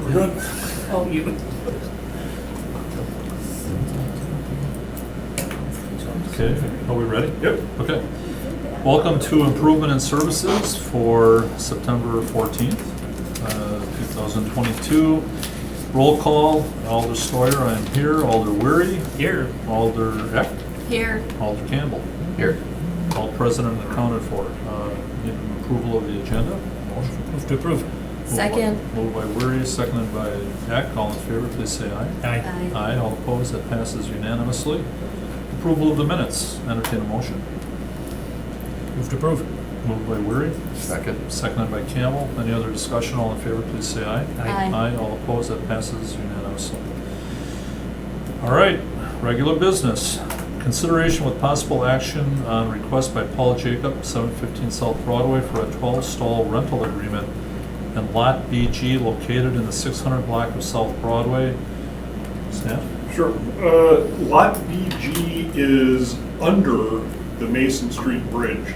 We're good. Oh, you. Okay, are we ready? Yep. Okay. Welcome to Improvement and Services for September 14th, 2022. Roll call, Alder Sawyer, I'm here. Alder Weary. Here. Alder Eck. Here. Alder Campbell. Here. All present and accounted for. Need approval of the agenda. Motion. Move to approve. Second. Moved by Weary, seconded by Eck. All in favor, please say aye. Aye. Aye. All opposed, that passes unanimously. Approval of the minutes. Entertain a motion. Move to approve. Moved by Weary, Second. seconded by Campbell. Any other discussion? All in favor, please say aye. Aye. Aye. All opposed, that passes unanimously. All right, regular business. Consideration with possible action on request by Paul Jacob, 715 South Broadway, for a 12-stall rental agreement in Lot BG located in the 600 block of South Broadway. Staff? Sure. Lot BG is under the Mason Street Bridge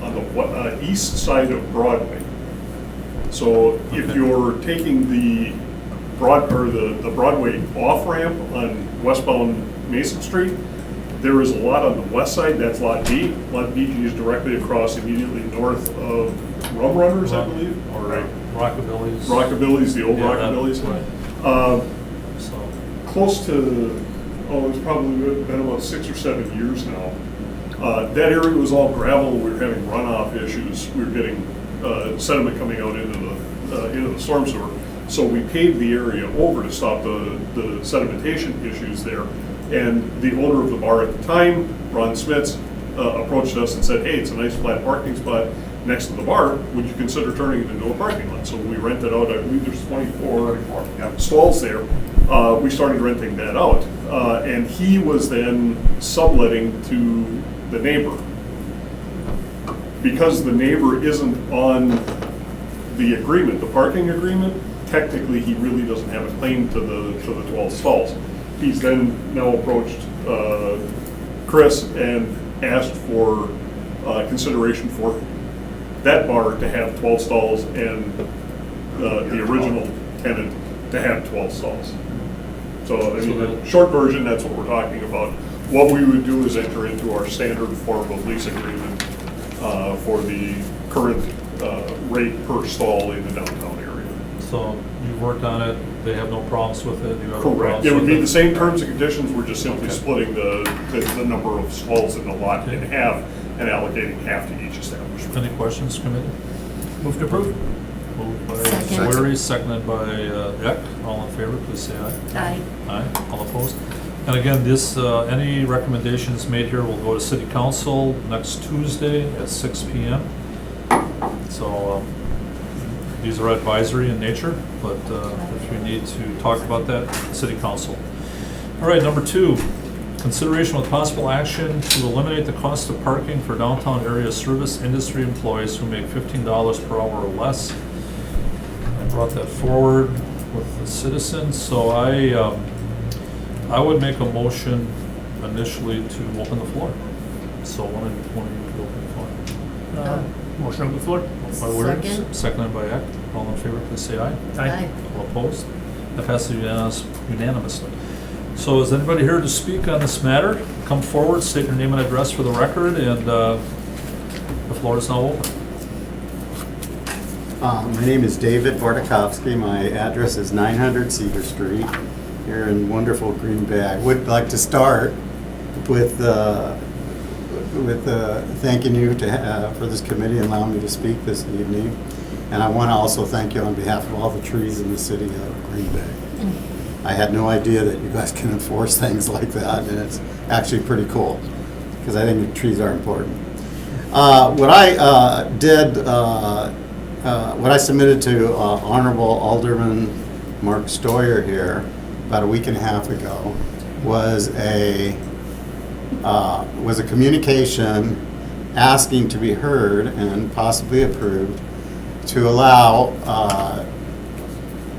on the east side of Broadway. So if Okay. you're taking the Broadway off-ramp on westbound Mason Street, there is a lot on the west side, that's Lot B. Lot BG is directly across immediately north of Rum Runners, I believe. Or Rockabilly's? Rockabilly's, the old Yeah, that- Rockabilly's. right. So, Close to, it's probably been about 6 or 7 years now. That area was all gravel, we were having runoff issues, we were getting sediment coming out into the storm sewer. So we paved the area over to stop the sedimentation issues there. And the owner of the bar at the time, Ron Smits, approached us and said, hey, it's a nice flat parking spot next to the bar, would you consider turning it into a parking lot? So we rented out, I believe there's 24 stalls there. We started renting that out. And he was then subletting to the neighbor. Because the neighbor isn't on the agreement, the parking agreement, technically he really doesn't have a claim to the 12 stalls. He's then now approached Chris and asked for consideration for that bar to have 12 stalls and the original tenant to have 12 stalls. So, I mean, the short version, that's what we're talking about. What we would do is enter into our standard form of lease agreement for the current rate per stall in the downtown area. so you've worked on it, they have no problems with it? You have no Correct. problems It would with be the same terms and conditions, we're just simply Okay. splitting the number of stalls in the lot in Okay. half and allocating half to each establishment. Any questions, committee? Move to approve. Moved by Second. Weary, seconded by Eck. All in favor, please say aye. Aye. Aye. All opposed? And again, this, any recommendations made here will go to City Council next Tuesday at 6 PM. So these are advisory in nature, but if you need to talk about that, City Council. All right, number 2, consideration with possible action to eliminate the cost of parking for downtown area service industry employees who make $15 per hour or less. I brought that forward with the citizens, so I would make a motion initially to open the floor. So one of you open the floor. Motion on the floor. By Weary, Second. seconded by Eck. All in favor, please say aye. Aye. All opposed? That passes unanimously. So is anybody here to speak on this matter? Come forward, state your name and address for the record, and the floor is now open. My name is David Bartakovsky. My address is 900 Cedar Street here in wonderful Green Bay. I would like to start with thanking you for this committee and allowing me to speak this evening. And I want to also thank you on behalf of all the trees in the city of Green Bay. I had no idea that you guys can enforce things like that, and it's actually pretty cool because I think the trees are important. What I did. What I submitted to Honorable Alderman Mark Stoyer here about a week and a half ago was a communication asking to be heard and possibly approved to allow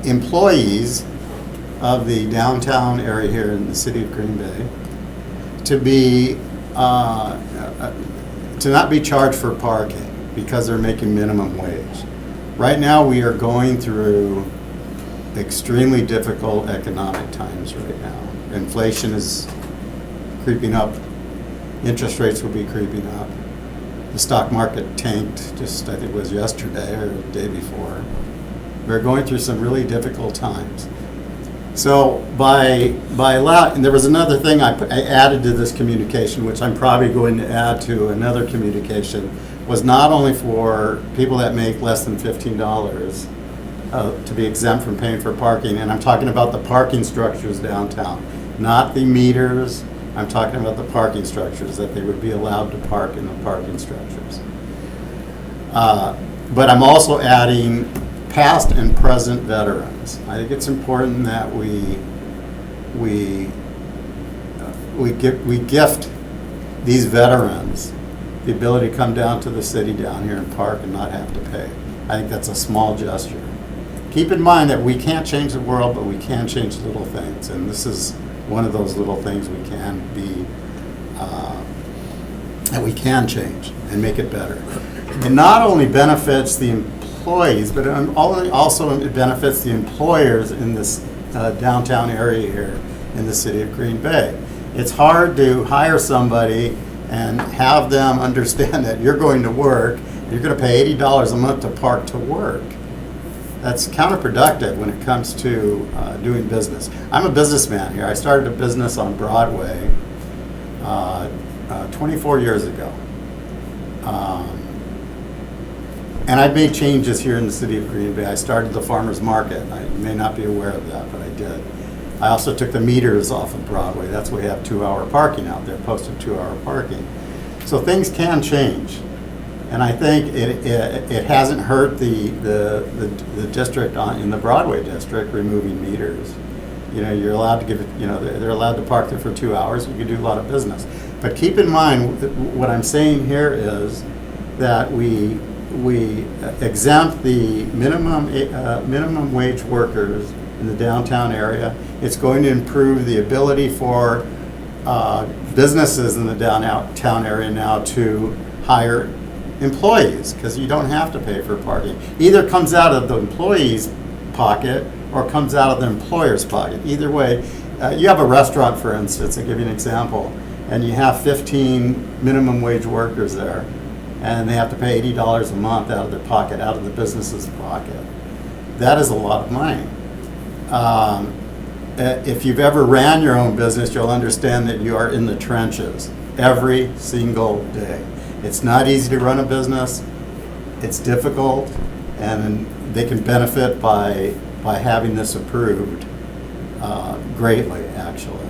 employees of the downtown area here in the city of Green Bay to be to not be charged for parking because they're making minimum wage. Right now, we are going through extremely difficult economic times right now. Inflation is creeping up. Interest rates will be creeping up. The stock market tanked just, I think it was yesterday or the day before. We're going through some really difficult times. So and there was another thing I added to this communication, which I'm probably going to add to another communication, was not only for people that make less than $15 to be exempt from paying for parking, and I'm talking about the parking structures downtown, not the meters. I'm talking about the parking structures, that they would be allowed to park in the parking structures. But I'm also adding past and present veterans. I think it's important that we gift these veterans the ability to come down to the city down here and park and not have to pay. I think that's a small gesture. Keep in mind that we can't change the world, but we can change little things, and this is one of those little things we can be, that we can change and make it better. It not only benefits the employees, but also it benefits the employers in this downtown area here in the city of Green Bay. It's hard to hire somebody and have them understand that you're going to work, you're going to pay $80 a month to park to work. That's counterproductive when it comes to doing business. I'm a businessman here. I started a business on Broadway 24 years ago. And I've made changes here in the city of Green Bay. I started the farmer's market. You may not be aware of that, but I did. I also took the meters off of Broadway. That's why we have 2-hour parking out there, posted 2-hour parking. So things can change. And I think it hasn't hurt the district in the Broadway district removing meters. You know, you're allowed to give it, you know, they're allowed to park there for 2 hours. You can do a lot of business. But keep in mind, what I'm saying here is that we exempt the minimum wage workers in the downtown area. It's going to improve the ability for businesses in the downtown area now to hire employees, because you don't have to pay for parking. Either comes out of the employee's pocket or comes out of the employer's pocket. Either way, you have a restaurant, for instance, I'll give you an example, and you have 15 minimum wage workers there, and they have to pay $80 a month out of their pocket, out of the business's pocket. That is a lot of money. If you've ever ran your own business, you'll understand that you are in the trenches every single day. It's not easy to run a business. It's difficult, and they can benefit by having this approved greatly, actually.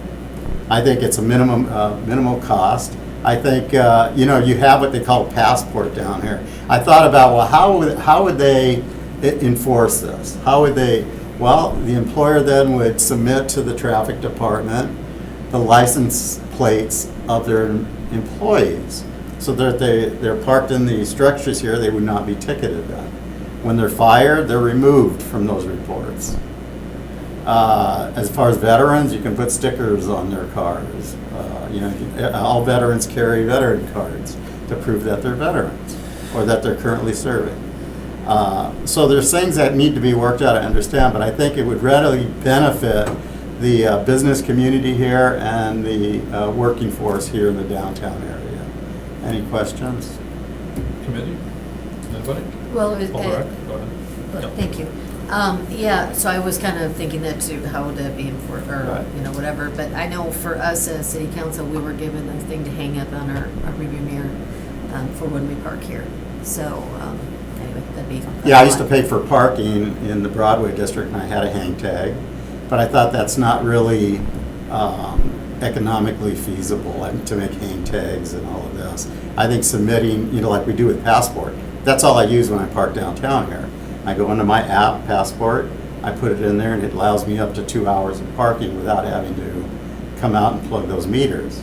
I think it's a minimal cost. I think, you have what they call a passport down here. I thought about, well, how would they enforce this? How would they? Well, the employer then would submit to the traffic department the license plates of their employees, so that they're parked in the structures here, they would not be ticketed then. When they're fired, they're removed from those reports. As far as veterans, you can put stickers on their cars. All veterans carry veteran cards to prove that they're veterans or that they're currently serving. So there's things that need to be worked out, I understand, but I think it would readily benefit the business community here and the working force here in the downtown area. Any questions? Committee? Anybody? Well, Go ahead. thank you. So I was kind of thinking that too, how would that be enforced, or, Right. whatever. But I know for us as city council, we were given a thing to hang up on our review mirror for when we park here. So, anyway, that'd be. Yeah, I used to pay for parking in the Broadway district, and I had a hang tag, but I thought that's not really economically feasible to make hang tags and all of this. I think submitting, like we do with Passport, that's all I use when I park downtown here. I go into my app, Passport, I put it in there, and it allows me up to 2 hours of parking without having to come out and plug those meters.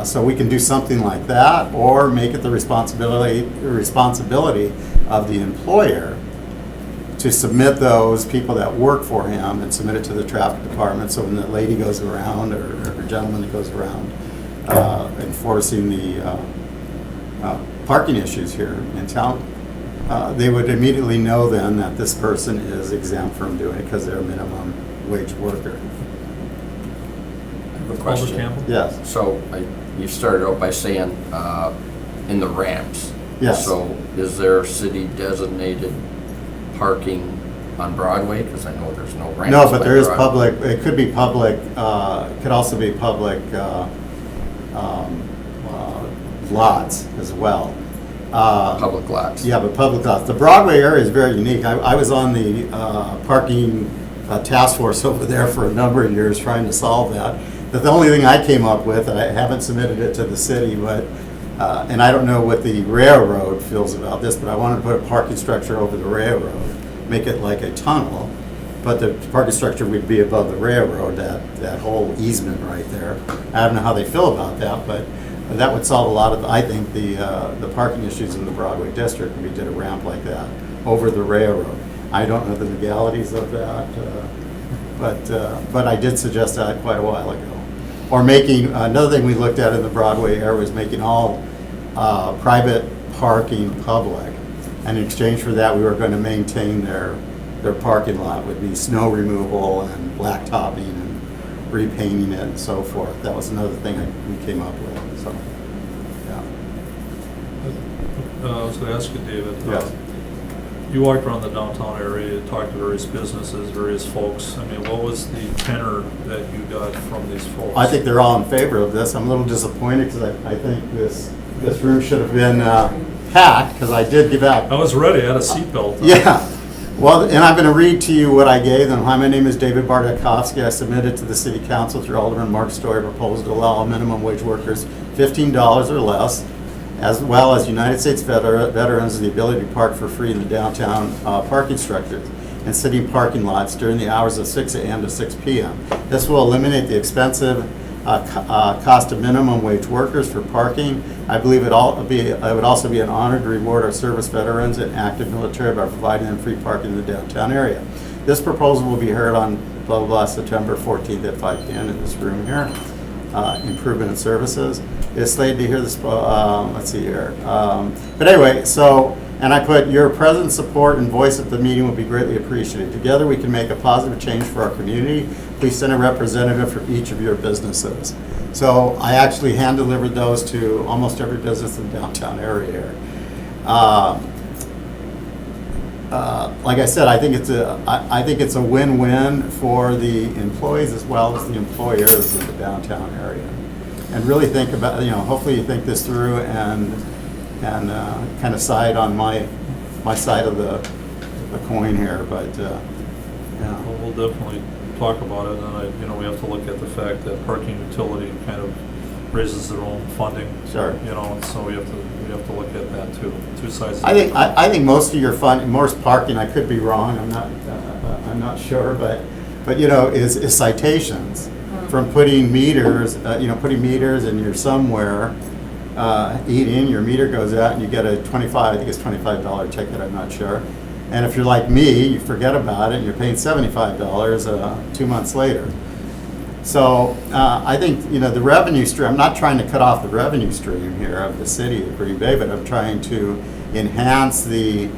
So we can do something like that, or make it the responsibility of the employer to submit those people that work for him and submit it to the traffic department, so when the lady goes around or gentleman that goes around enforcing the parking issues here in town, they would immediately know then that this person is exempt from doing it because they're a minimum wage worker. I have a Alder question. Campbell? Yes. So you started out by saying in the ramps. Yes. So is there city designated parking on Broadway? Because I know there's no ramps. No, but by there is Broadway. public, it could be public, it could also be public lots as well. Public lots. Yeah, but public lots. The Broadway area is very unique. I was on the parking task force over there for a number of years trying to solve that. But the only thing I came up with, and I haven't submitted it to the city, but, and I don't know what the railroad feels about this, but I wanted to put a parking structure over the railroad, make it like a tunnel, but the parking structure would be above the railroad, that whole easement right there. I don't know how they feel about that, but that would solve a lot of, I think, the parking issues in the Broadway district if we did a ramp like that over the railroad. I don't know the legalities of that, but I did suggest that quite a while ago. Or making, another thing we looked at in the Broadway area was making all private parking public. And in exchange for that, we were going to maintain their parking lot, would be snow removal and blacktopping and repainting it and so forth. That was another thing we came up with, so, yeah. I was going to ask you, David. Yes. You walked around the downtown area, talked to various businesses, various folks. I mean, what was the tenor that you got from these folks? I think they're all in favor of this. I'm a little disappointed because I think this room should have been packed, because I did give out. I was ready, I had a seatbelt on. Yeah. Well, and I'm going to read to you what I gave them. Hi, my name is David Bardakovsky. I submitted to the City Council through Alderman Mark Story a proposal to allow minimum wage workers $15 or less, as well as United States veterans, the ability to park for free in the downtown parking structures and city parking lots during the hours of 6 a.m. to 6 p.m. This will eliminate the expensive cost of minimum wage workers for parking. I believe it would also be an honor to reward our service veterans and active military by providing them free parking in the downtown area. This proposal will be heard on blah, blah, blah, September 14th at 5 p.m. in this room here. Improvement in services. It's slated to hear this, let's see here. But anyway, so, and I put your presence, support, and voice at the meeting will be greatly appreciated. Together we can make a positive change for our community. Please send a representative for each of your businesses. So I actually hand delivered those to almost every business in the downtown area here. Like I said, I think it's a win-win for the employees as well as the employers in the downtown area. And really think about, hopefully you think this through and kind of side on my side of the coin here. But yeah. Well, we'll definitely talk about it, and we have to look at the fact that parking utility kind of raises their own funding. Sure. And so we have to look at that too. Two sides. I think most of your most parking, I could be wrong, I'm not sure, but is citations from putting meters, and you're somewhere eating, your meter goes out and you get a $25 ticket, I'm not sure. And if you're like me, you forget about it and you're paying $75 2 months later. So I think, the revenue stream, I'm not trying to cut off the revenue stream here of the city of Green Bay, but I'm trying to enhance the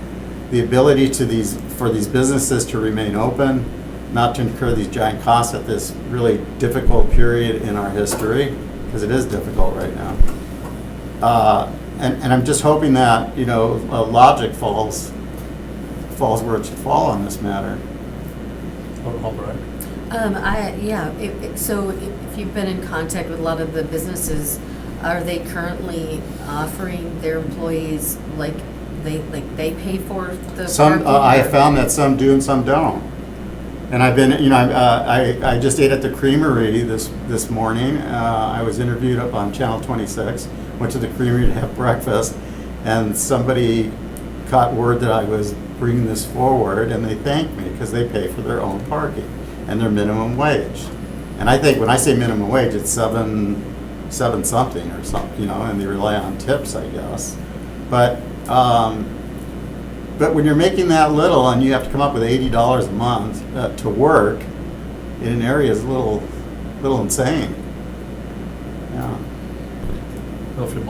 ability for these businesses to remain open, not to incur these giant costs at this really difficult period in our history, because it is difficult right now. And I'm just hoping that, logic falls where it should fall on this matter. All right. So if you've been in contact with a lot of the businesses, are they currently offering their employees, they pay for the Some, parking? I have or- found that some do and some don't. And I've been, I just ate at the Creamery this morning. I was interviewed up on Channel 26, went to the Creamery to have breakfast, and somebody caught word that I was bringing this forward, and they thanked me because they pay for their own parking and their minimum wage. And I think when I say minimum wage, it's seven something or something, and they rely on tips, I guess. But when you're making that little and you have to come up with $80 a month to work in an area is a little insane. Yeah. Well, if you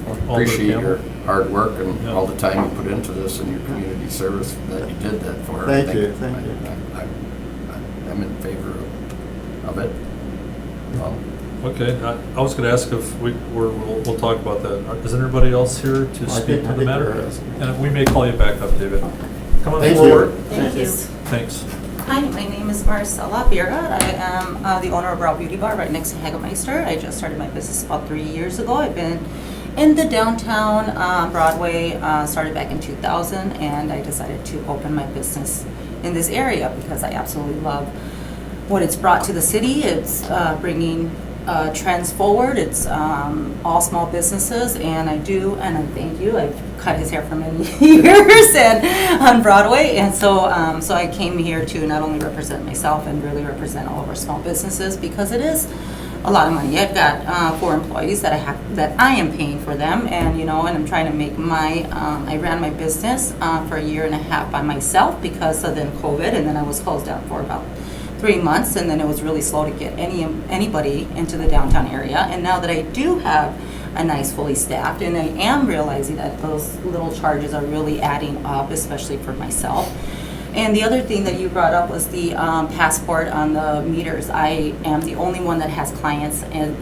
Alder Appreciate your Campbell. hard work and Yeah. all the time you put into this and your community service that you did that for. Thank I you, think thank you. I'm in favor of it. Okay, I was gonna ask if we'll talk about that. Is everybody else here to I speak think- to I the think matter? there is. And we may call you back up, David. Come on Thank forward. you. Thank you. Thanks. Hi, my name is Marcella Birga. I am the owner of Brow Beauty Bar right next to Hagemeister. I just started my business about 3 years ago. I've been in the downtown Broadway, started back in 2000, and I decided to open my business in this area because I absolutely love what it's brought to the city. It's bringing trends forward. It's all small businesses, and I thank you. I've cut his hair for many years and on Broadway, and so I came here to not only represent myself and really represent all of our small businesses because it is a lot of money. I've got 4 employees that I am paying for them, and and I'm trying to make my. I ran my business for a year and a half by myself because of then COVID, and then I was closed down for about 3 months, and then it was really slow to get anybody into the downtown area. And now that I do have a nice fully staffed, and I am realizing that those little charges are really adding up, especially for myself. And the other thing that you brought up was the passport on the meters. I am the only one that has clients, and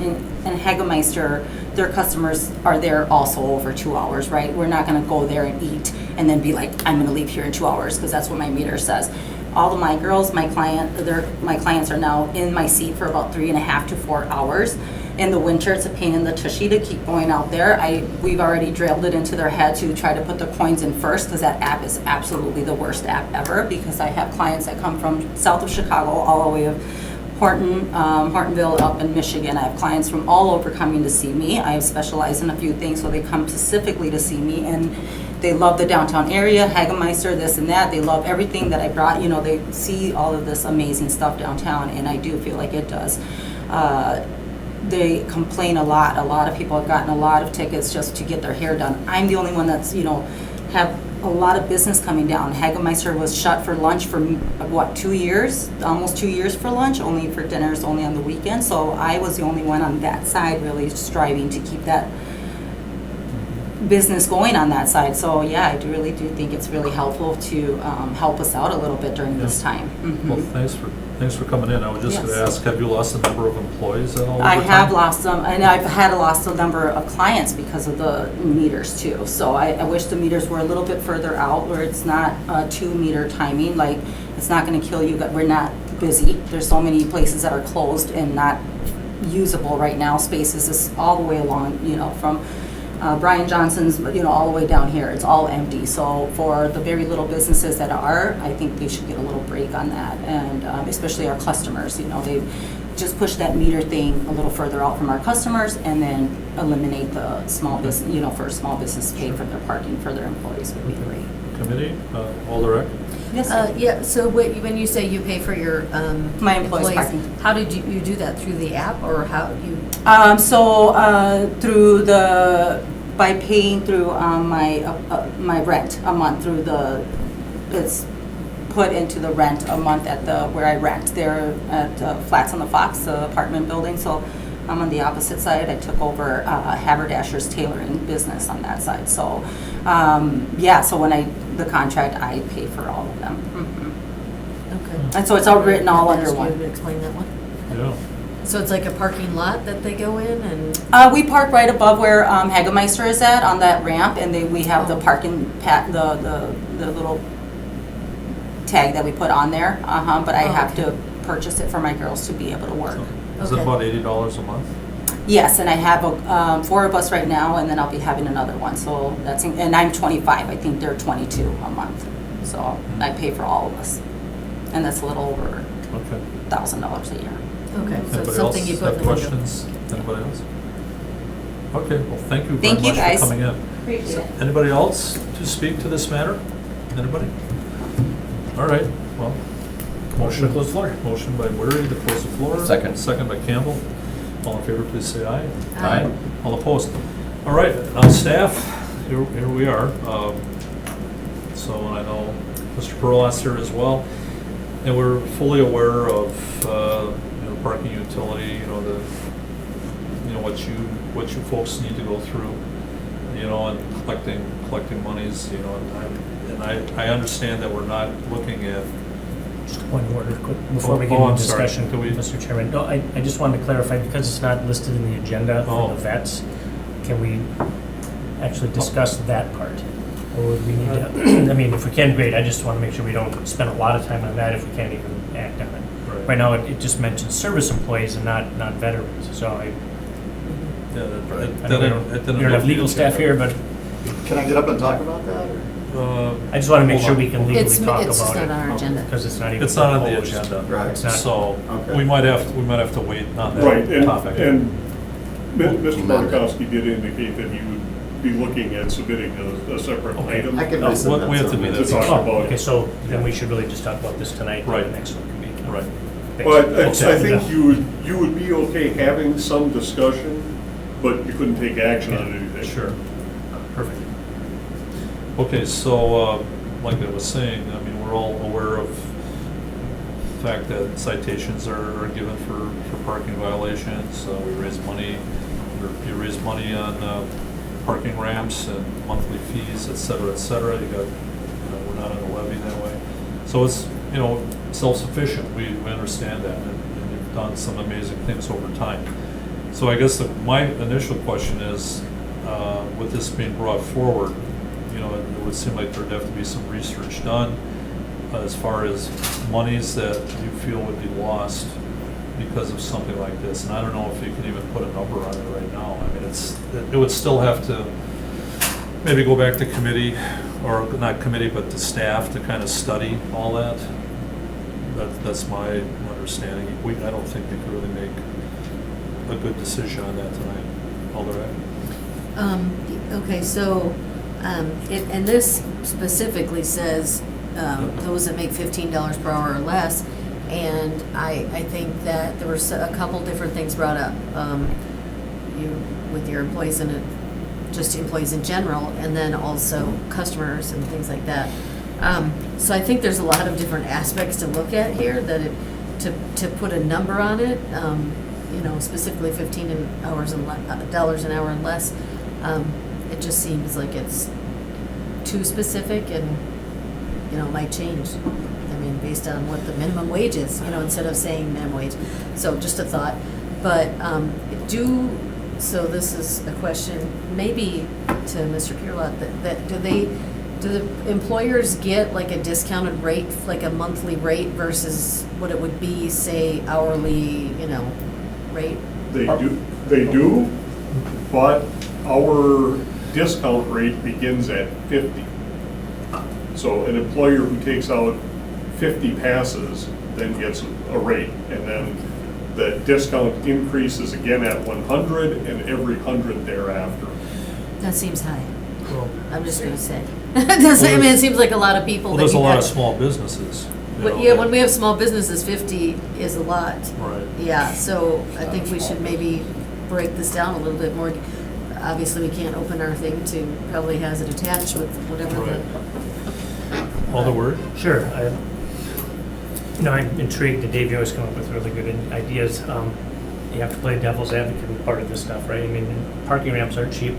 Hagemeister, their customers are there also over 2 hours, right? We're not gonna go there and eat and then be like, I'm gonna leave here in 2 hours, because that's what my meter says. All of my girls, my clients are now in my seat for about 3.5 to 4 hours. In the winter, it's a pain in the tushy to keep going out there. We've already drilled it into their head to try to put the coins in first, because that app is absolutely the worst app ever, because I have clients that come from south of Chicago all the way of Hortonville up in Michigan. I have clients from all over coming to see me. I specialize in a few things, so they come specifically to see me, and they love the downtown area, Hagemeister, this and that. They love everything that I brought. They see all of this amazing stuff downtown, and I do feel like it does. They complain a lot. A lot of people have gotten a lot of tickets just to get their hair done. I'm the only one that's, have a lot of business coming down. Hagemeister was shut for lunch for, 2 years? Almost 2 years for lunch, only for dinners, only on the weekend. So I was the only one on that side really striving to keep that business going on that side. So yeah, I really do think it's really helpful to help us out a little bit during this time. Mhm. Well, thanks for coming in. I was just Yes. gonna ask, have you lost a number of employees at all? I over have time? lost them, and I've had lost a number of clients because of the meters too. So I wish the meters were a little bit further out where it's not 2-meter timing. Like, it's not gonna kill you, but we're not busy. There's so many places that are closed and not usable right now. Spaces is all the way along, from Brian Johnson's, all the way down here. It's all empty. So for the very little businesses that are, I think they should get a little break on that. And especially our customers, they just push that meter thing a little further out from our customers, and then eliminate the small business, for small business pay for their parking for their employees would be great. Committee, Alder Eck? Yes. Yeah, so when you say you pay for your My employees' parking. how did you do that? Through the app, or how you? By paying through my rent a month it's put into the rent a month at where I rent there at Flats on the Fox, the apartment building. So I'm on the opposite side. I took over Haberdasher's tailoring business on that side. So so when the contract, I pay for all of them. Mhm. Okay. And so it's all written all under Ask you one. to explain that one. Yeah. So it's like a parking lot that they go in, and We park right above where Hagemeister is at on that ramp, and we have the parking the little tag that we put on there. But I have to purchase it for my girls to be able to work. Is it Okay. about $80 a month? Yes, and I have 4 of us right now, and then I'll be having another one. So and I'm 25. I think they're 22 a month. So I pay for all of us, and that's a little over Okay. $1,000 a year. okay, so it's Anybody else something you put have in the window. questions? Anybody else? Okay, well, thank you very Thank you, much guys. for coming in. Appreciate it. Anybody else to speak to this matter? Anybody? All right, well, Motion to close the floor. motion by Weary to close the floor. Second. Second by Campbell. All in favor, please say aye. Aye. All opposed? All right, staff, here we are. So I know Mr. Perlas here as well, and we're fully aware of, parking utility, what you folks need to go through. you know, and collecting monies, you know, and I understand that we're not looking at, Just a point of order, quick, before we get Oh, into I'm sorry. discussion, Can we- Mr. Chairman. No, I just wanted to clarify, because it's not listed in the agenda Oh. for the vets, can we actually discuss that part? Or would we need to, I mean, if we can, great, I just want to make sure we don't spend a lot of time on that if we can't even act on it. Right. Right now, it just mentions service employees and not veterans, so yeah, I know we that don't didn't. have legal staff here, but Can I get up and talk about that? I just want to make Hold sure on. we can legally It's talk just about not it. on our agenda. Because it's not even. It's not on the proposed. agenda. Right. It's not. So, Okay. we might have to wait on Right, that topic. and Mr. Amended. Bartkowski did indicate that he would be looking at submitting a separate Okay. item. I can Oh, resubmit we have to some. do that. To talk Oh, about okay, it. so then we should really just talk about this tonight, Right. the next one can be. Right. But I Okay. think you would be okay having some discussion, but you couldn't take action on anything. Sure. Perfect. Okay, so, like I was saying, I mean, we're all aware of the fact that citations are given for parking violations. We raise money, or you raise money on parking ramps and monthly fees, et cetera, et cetera. You got, you know, we're not on a levy that way. So it's, you know, self-sufficient. We understand that, and you've done some amazing things over time. So I guess my initial question is, with this being brought forward, you know, it would seem like there'd have to be some research done as far as monies that you feel would be lost because of something like this. And I don't know if you can even put a number on it right now. I mean, it would still have to maybe go back to committee, or not committee, but to staff to kind of study all that. That's my understanding. I don't think we could really make a good decision on that tonight. Alderman? Okay, so, and this specifically says, those that make $15 per hour or less, and I think that there were a couple different things brought up, with your employees and just employees in general, and then also customers and things like that. So I think there's a lot of different aspects to look at here, that to put a number on it, you know, specifically $15 an hour and less, it just seems like it's too specific and, you know, might change. I mean, based on what the minimum wage is, you know, instead of saying minimum wage. So just a thought. But so this is a question maybe to Mr. Pierlot, that do the employers get like a discounted rate, like a monthly rate versus what it would be, say, hourly, you know, rate? They do, but our discount rate begins at 50. So an employer who takes out 50 passes then gets a rate, and then the discount increases again at 100 and every 100 thereafter. That seems high. Well, I'm just gonna say. I mean, it seems like a lot of people. well, that there's a you lot of have- small businesses. you But know, yeah, that- when we have small businesses, 50 is a lot. Right. Yeah, so I think we should maybe break this down a little bit more. Obviously, we can't open our thing to probably has it attached with whatever the. Alderman? Sure. I'm intrigued that Dave, you always come up with really good ideas. You have to play devil's advocate in part of this stuff, right? I mean, parking ramps aren't cheap.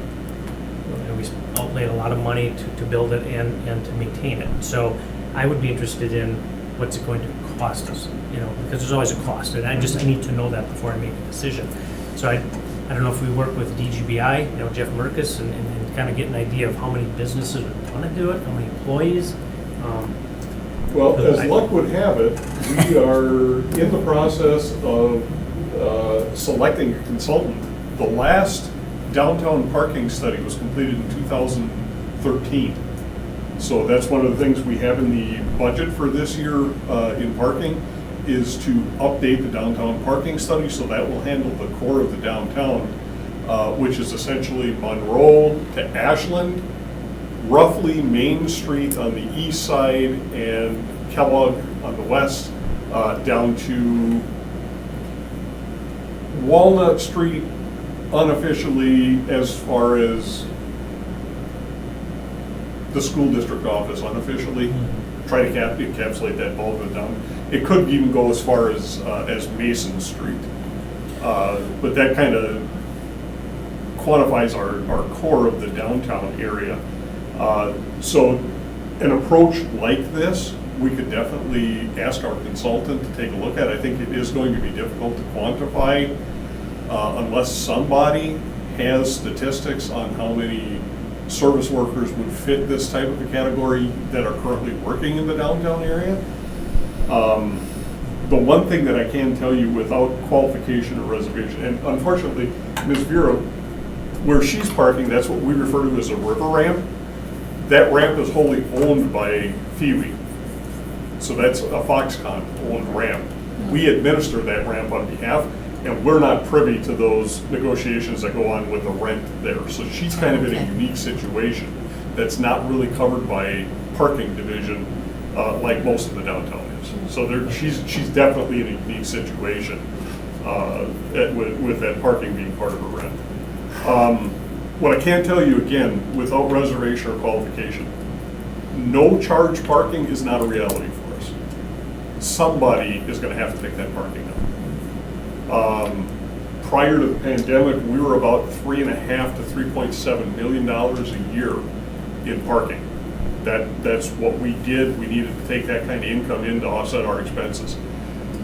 We outlaid a lot of money to build it and to maintain it. So I would be interested in what's it going to cost us, you know, because there's always a cost. And I need to know that before I make a decision. So I don't know if we work with DGBI, you know, Jeff Merkus, and kind of get an idea of how many businesses would want to do it, how many employees. Well, as luck would have it, we are in the process of selecting a consultant. The last downtown parking study was completed in 2013. So that's one of the things we have in the budget for this year in parking, is to update the downtown parking study, so that will handle the core of the downtown, which is essentially Monroe to Ashland, roughly Main Street on the east side and Kellogg on the west, down to Walnut Street unofficially, as far as the school district office unofficially. Try to encapsulate that bulk of it down. It could even go as far as Mason Street. But that kind of quantifies our core of the downtown area. So an approach like this, we could definitely ask our consultant to take a look at. I think it is going to be difficult to quantify unless somebody has statistics on how many service workers would fit this type of a category that are currently working in the downtown area. The one thing that I can tell you without qualification or reservation, and unfortunately, Ms. Vera, where she's parking, that's what we refer to as a river ramp. That ramp is wholly owned by Feewee. So that's a Foxconn owned ramp. We administer that ramp on behalf, and we're not privy to those negotiations that go on with the rent there. So she's kind of in a unique situation that's not really covered by parking division like most of the downtown is. So she's definitely in a unique situation with that parking being part of her rent. What I can tell you again, without reservation or qualification, no charge parking is not a reality for us. Somebody is going to have to take that parking up. Prior to the pandemic, we were about $3.5 to $3.7 million a year in parking. That's what we did. We needed to take that kind of income in to offset our expenses.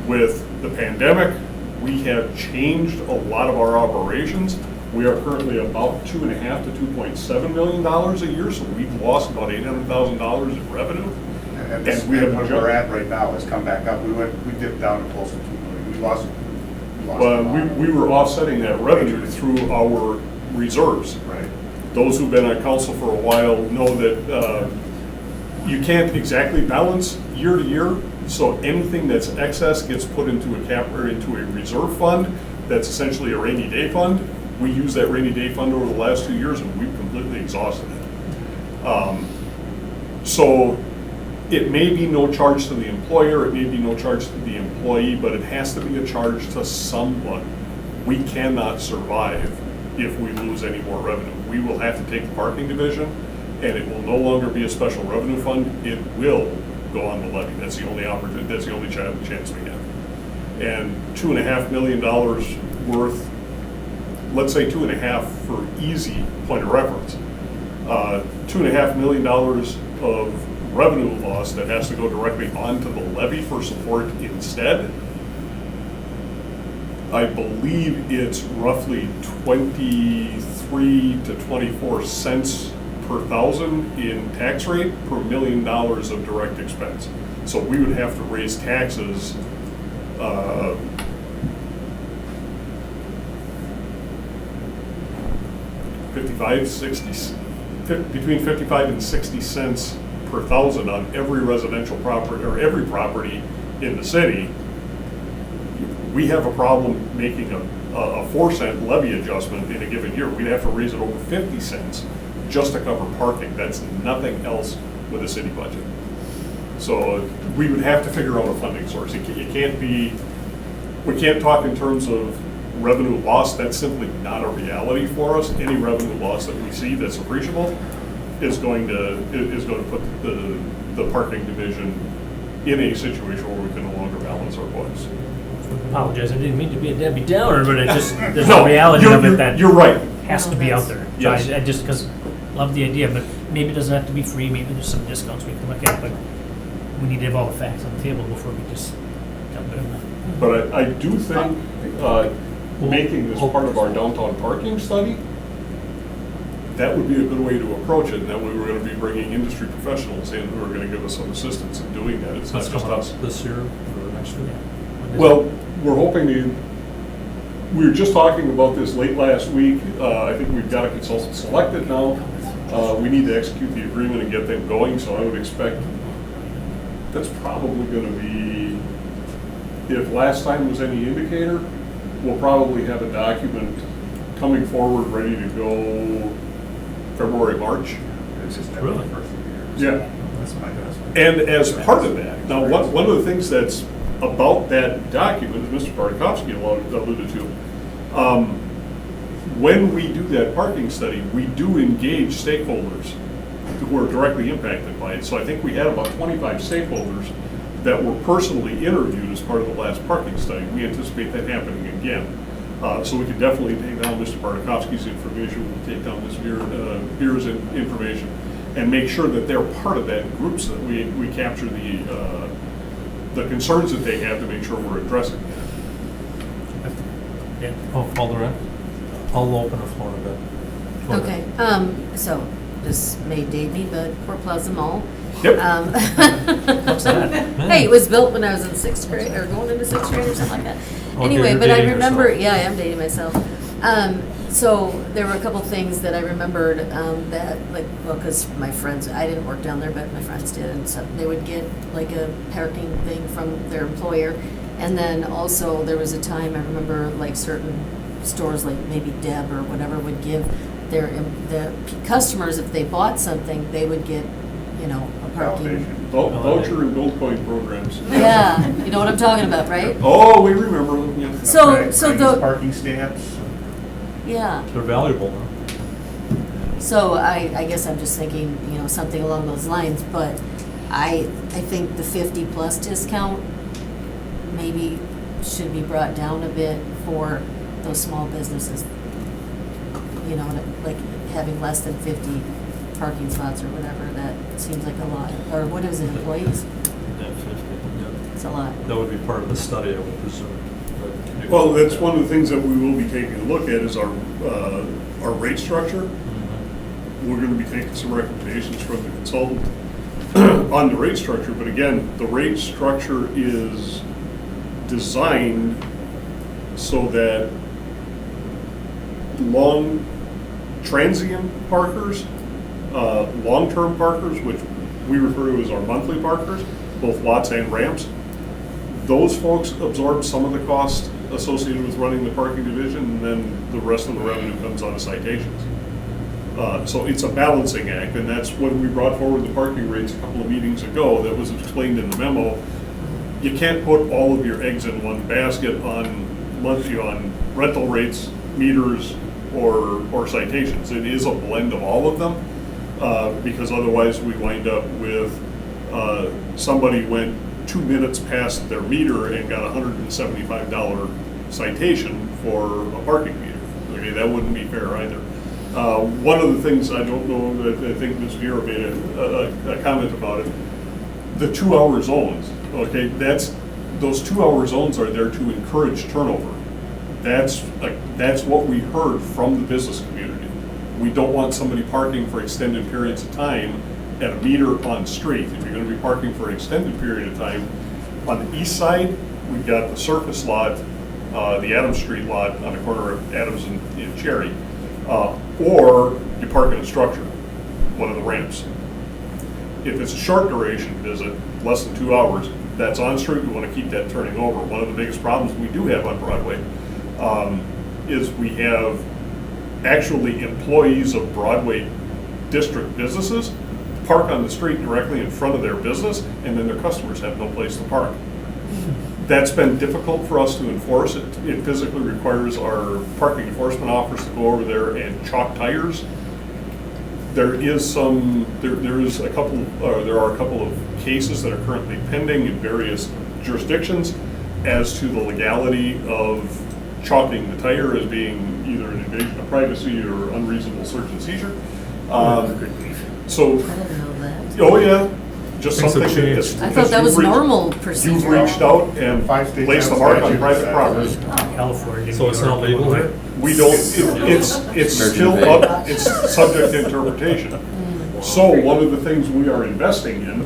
With the pandemic, we have changed a lot of our operations. We are currently about $2.5 to $2.7 million a year, so we've lost about $800,000 in revenue. And this, where we're at right now has come back up. We dipped down to close to 2 million. We lost Well, we were offsetting that revenue through our reserves. Right. Those who've been on council for a while know that you can't exactly balance year to year. So anything that's excess gets put into a cap or into a reserve fund. That's essentially a rainy day fund. We used that rainy day fund over the last 2 years, and we've completely exhausted it. So it may be no charge to the employer, it may be no charge to the employee, but it has to be a charge to someone. We cannot survive if we lose any more revenue. We will have to take the parking division, and it will no longer be a special revenue fund. It will go on the levy. That's the only opportunity. That's the only chance we have. And $2.5 million worth. Let's say 2.5 for easy point of reference. $2.5 million of revenue loss that has to go directly onto the levy for support instead. I believe it's roughly 23 to 24 cents per thousand in tax rate per $1 million of direct expense. So we would have to raise taxes between 55 and 60 cents per thousand on every residential property or every property in the city. We have a problem making a 4 cent levy adjustment in a given year. We'd have to raise it over 50 cents just to cover parking. That's nothing else with a city budget. So we would have to figure out a funding source. It can't be, we can't talk in terms of revenue loss. That's simply not a reality for us. Any revenue loss that we see that's appreciable is going to put the parking division in a situation where we can no longer balance our books. Apologize, I didn't mean to be a Debbie Downer, but there's No, a reality of it that you're right. has to be out there. So Yes. I just, because love the idea, but maybe it doesn't have to be free, maybe there's some discounts we can look at, but we need to have all the facts on the table before we just dump it in there. But I do think making this part of our downtown parking study, that would be a good way to approach it. And that way we're going to be bringing industry professionals in who are going to give us some assistance in doing that. It's not That's just coming us. up this year or next year? Well, we're hoping to, we were just talking about this late last week. I think we've got a consultant selected now. We need to execute the agreement and get them going, so I would expect that's probably going to be, if last time was any indicator, we'll probably have a document coming forward ready to go February, March. It's just Really? the first of the year. Yeah. That's my guess. And as part of that, now one of the things that's about that document, as Mr. Bartkowski alluded to, when we do that parking study, we do engage stakeholders who are directly impacted by it. So I think we had about 25 stakeholders that were personally interviewed as part of the last parking study. We anticipate that happening again. So we can definitely take down Mr. Bartokowski's information, we'll take down Ms. Beer's information, and make sure that they're part of that group so that we capture the concerns that they have to make sure we're addressing that. Yeah. Oh, Alderman, I'll open the floor a bit. Go ahead. Okay, so this may date me, but Port Plaza Mall. Yep. What's that? Hey, it was built when I was in sixth grade, or going into sixth grade or something like that. Okay, Anyway, you're but I dating remember, yourself. yeah, I am dating myself. So there were a couple things that I remembered that, like, well, because my friends, I didn't work down there, but my friends did, and so they would get like a parking thing from their employer. And then also there was a time, I remember, like certain stores, like maybe Deb or whatever, would give the customers, if they bought something, they would get, you know, a parking. Validation. Voucher and gold coin programs. Yeah, you know what I'm talking about, right? Oh, we remember them, yeah. So Chinese the, Parking stamps. yeah. They're valuable, huh? So I guess I'm just thinking, you know, something along those lines, but I think the 50+ discount maybe should be brought down a bit for those small businesses. You know, like having less than 50 parking spots or whatever, that seems like a lot. Or what is it, employees? Yeah, 50, yeah. It's a lot. That would be part of the study, I would presume. But- Well, that's one of the things that we will be taking a look at is our rate structure. Mhm. We're going to be taking some recommendations from the consultant on the rate structure, but again, the rate structure is designed so that long transient parkers, long-term parkers, which we refer to as our monthly parkers, both lots and ramps, those folks absorb some of the cost associated with running the parking division, and then the rest of the revenue comes out of citations. So it's a balancing act, and that's when we brought forward the parking rates a couple of meetings ago. That was explained in the memo. You can't put all of your eggs in one basket on rental rates, meters, or citations. It is a blend of all of them, because otherwise we wind up with somebody went 2 minutes past their meter and got a $175 citation for a parking meter. Okay, that wouldn't be fair either. One of the things, I don't know, I think Ms. Vera made a comment about it, the 2-hour zones, okay, those 2-hour zones are there to encourage turnover. That's what we heard from the business community. We don't want somebody parking for extended periods of time at a meter on street. If you're going to be parking for an extended period of time, on the east side, we've got the surface lot, the Adams Street lot on the corner of Adams and Cherry, or you park in a structure, one of the ramps. If it's a short duration visit, less than 2 hours, that's on street, we want to keep that turning over. One of the biggest problems we do have on Broadway is we have actually employees of Broadway district businesses park on the street directly in front of their business, and then their customers have no place to park. That's been difficult for us to enforce. It physically requires our parking enforcement officers to go over there and chalk tires. There are a couple of cases that are currently pending in various jurisdictions as to the legality of chalking the tire as being either an invasion of privacy or unreasonable search and seizure. So, I didn't know that. oh yeah, just Things have something. changed. I thought that was normal You've procedure. reached out and 5 states placed the have mark on statutes private that- property. California. So it's not legal here? We don't, it's still up, it's subject to interpretation. So one of the things we are investing in,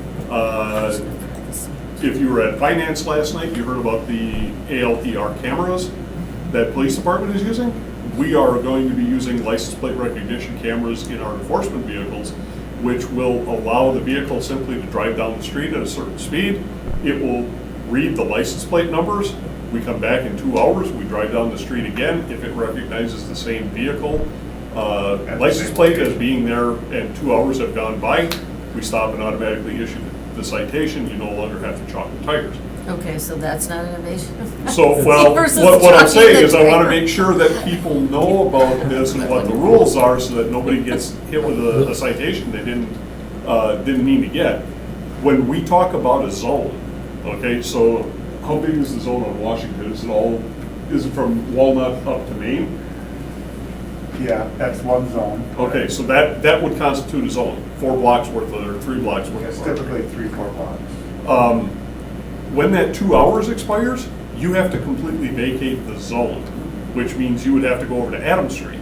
if you were at finance last night, you heard about the ALPR cameras that police department is using. We are going to be using license plate recognition cameras in our enforcement vehicles, which will allow the vehicle simply to drive down the street at a certain speed. It will read the license plate numbers. We come back in 2 hours, we drive down the street again. If it recognizes the same vehicle license plate as being there and 2 hours have gone by, we stop and automatically issue the citation. You no longer have to chalk the tires. Okay, so that's not an invasion. So, well, Versus what I'm chalking saying the is I want to tire. make sure that people know about this and what the rules are so that nobody gets hit with a citation they didn't mean to get. When we talk about a zone, okay, so how big is the zone on Washington? Is it all is it from Walnut up to Main? Yeah, that's one zone. Okay, so that would constitute a zone, 4 blocks worth of, or 3 blocks worth It's of parking. typically 3-4 blocks. When that 2 hours expires, you have to completely vacate the zone, which means you would have to go over to Adams Street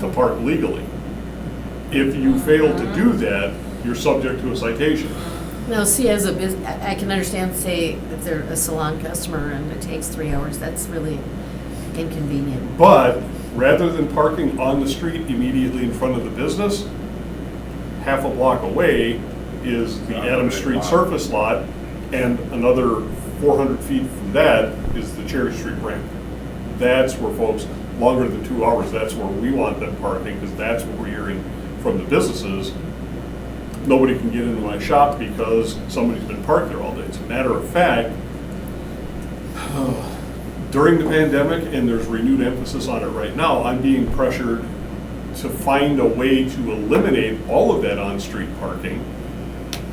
to park legally. If you fail to do that, you're subject to a citation. No, see, as a I can understand, say, if they're a salon customer and it takes 3 hours, that's really inconvenient. But rather than parking on the street immediately in front of the business, half a block away is the Adams Street surface lot, and another 400 feet from that is the Cherry Street ramp. That's where folks, longer than 2 hours, that's where we want them parking, because that's what we're hearing from the businesses. Nobody can get into my shop because somebody's been parked there all day. As a matter of fact, during the pandemic, and there's renewed emphasis on it right now, I'm being pressured to find a way to eliminate all of that on-street parking,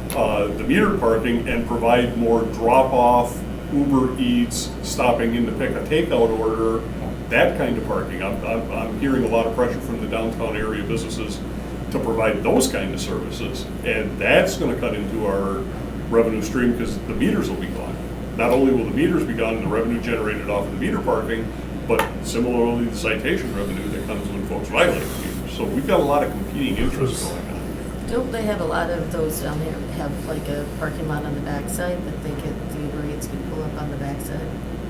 the metered parking, and provide more drop-off, Uber Eats, stopping in to pick a takeout order, that kind of parking. I'm hearing a lot of pressure from the downtown area businesses to provide those kind of services, and that's going to cut into our revenue stream because the meters will be gone. Not only will the meters be gone and the revenue generated off of the meter parking, but similarly the citation revenue that comes when folks violate the meters. So we've got a lot of competing interests going on. Don't they have a lot of those down there, have like a parking lot on the backside that they could, the Uber Eats could pull up on the backside?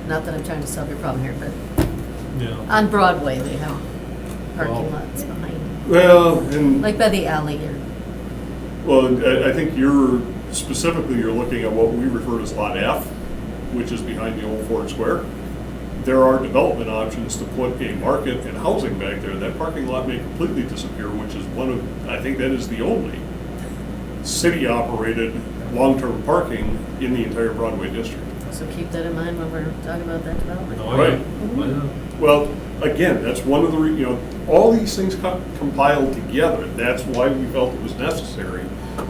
Not that I'm trying to solve your problem here, but Yeah. on Broadway, they have Well- parking lots behind, Well, and like by the alley or, I think you're looking at what we refer to as Lot F, which is behind the old Ford Square. There are development options to put a market and housing back there. That parking lot may completely disappear, which is I think that is the only city-operated long-term parking in the entire Broadway district. so keep that in mind when we're talking about that development. Oh, Right. yeah. Oh, yeah. Well, again, that's one of the, all these things compiled together. That's why we felt it was necessary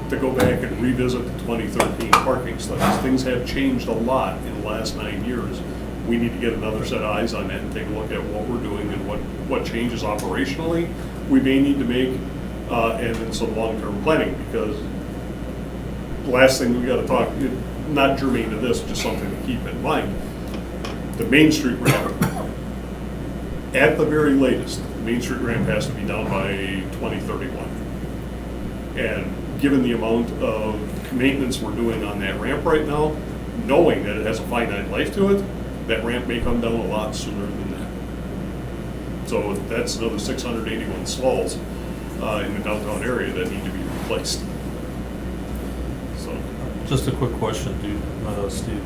to go back and revisit the 2013 parking studies. Things have changed a lot in the last 9 years. We need to get another set of eyes on that and take a look at what we're doing and what changes operationally we may need to make, and then some long-term planning, because the last thing we got to talk, not germane to this, just something to keep in mind. The Main Street ramp, at the very latest, the Main Street ramp has to be down by 2031. And given the amount of maintenance we're doing on that ramp right now, knowing that it has a finite life to it, that ramp may come down a lot sooner than that. So that's another 681 stalls in the downtown area that need to be replaced. So, Just a quick question, Steve.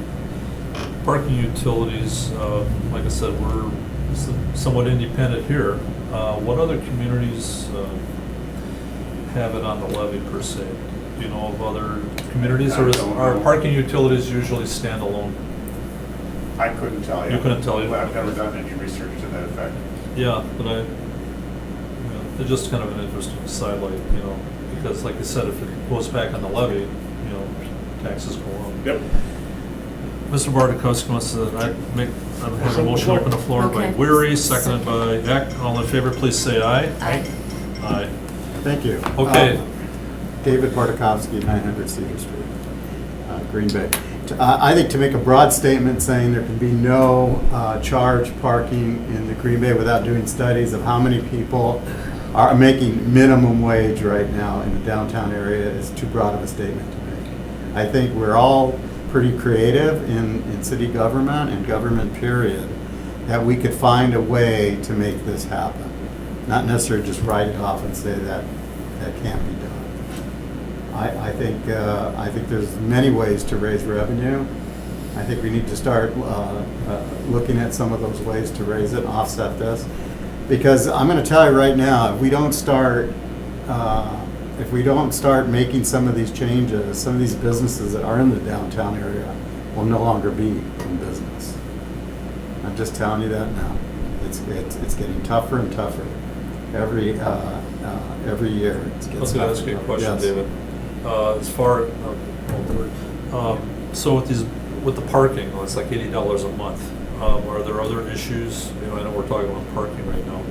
Parking utilities, like I said, we're somewhat independent here. What other communities have it on the levy per se? Do you know of other communities, or are parking utilities usually standalone? I couldn't tell you. You couldn't tell you? I've never done any research to that effect. Yeah, but it's just kind of an interesting sidelight, because like I said, if it goes back on the levy, taxes go up. yep. Mr. Bartikowski wants to, I have a motion open the floor by Okay. Weary, seconded by Eck. All in favor, please say aye. Aye. Aye. Thank you. Okay. David Bartikowski, 900 Cedar Street, Green Bay. I think to make a broad statement saying there can be no charge parking in the Green Bay without doing studies of how many people are making minimum wage right now in the downtown area is too broad of a statement to make. I think we're all pretty creative in city government and government period, that we could find a way to make this happen. Not necessarily just write it off and say that can't be done. I think there's many ways to raise revenue. I think we need to start looking at some of those ways to raise it, offset this. Because I'm going to tell you right now, if we don't start making some of these changes, some of these businesses that are in the downtown area will no longer be in business. I'm just telling you that now. It's getting tougher and tougher every year. Let's ask you a question, Yes. David. As far, so with the parking, it's like $80 a month. Are there other issues? You know, I know we're talking about parking right now,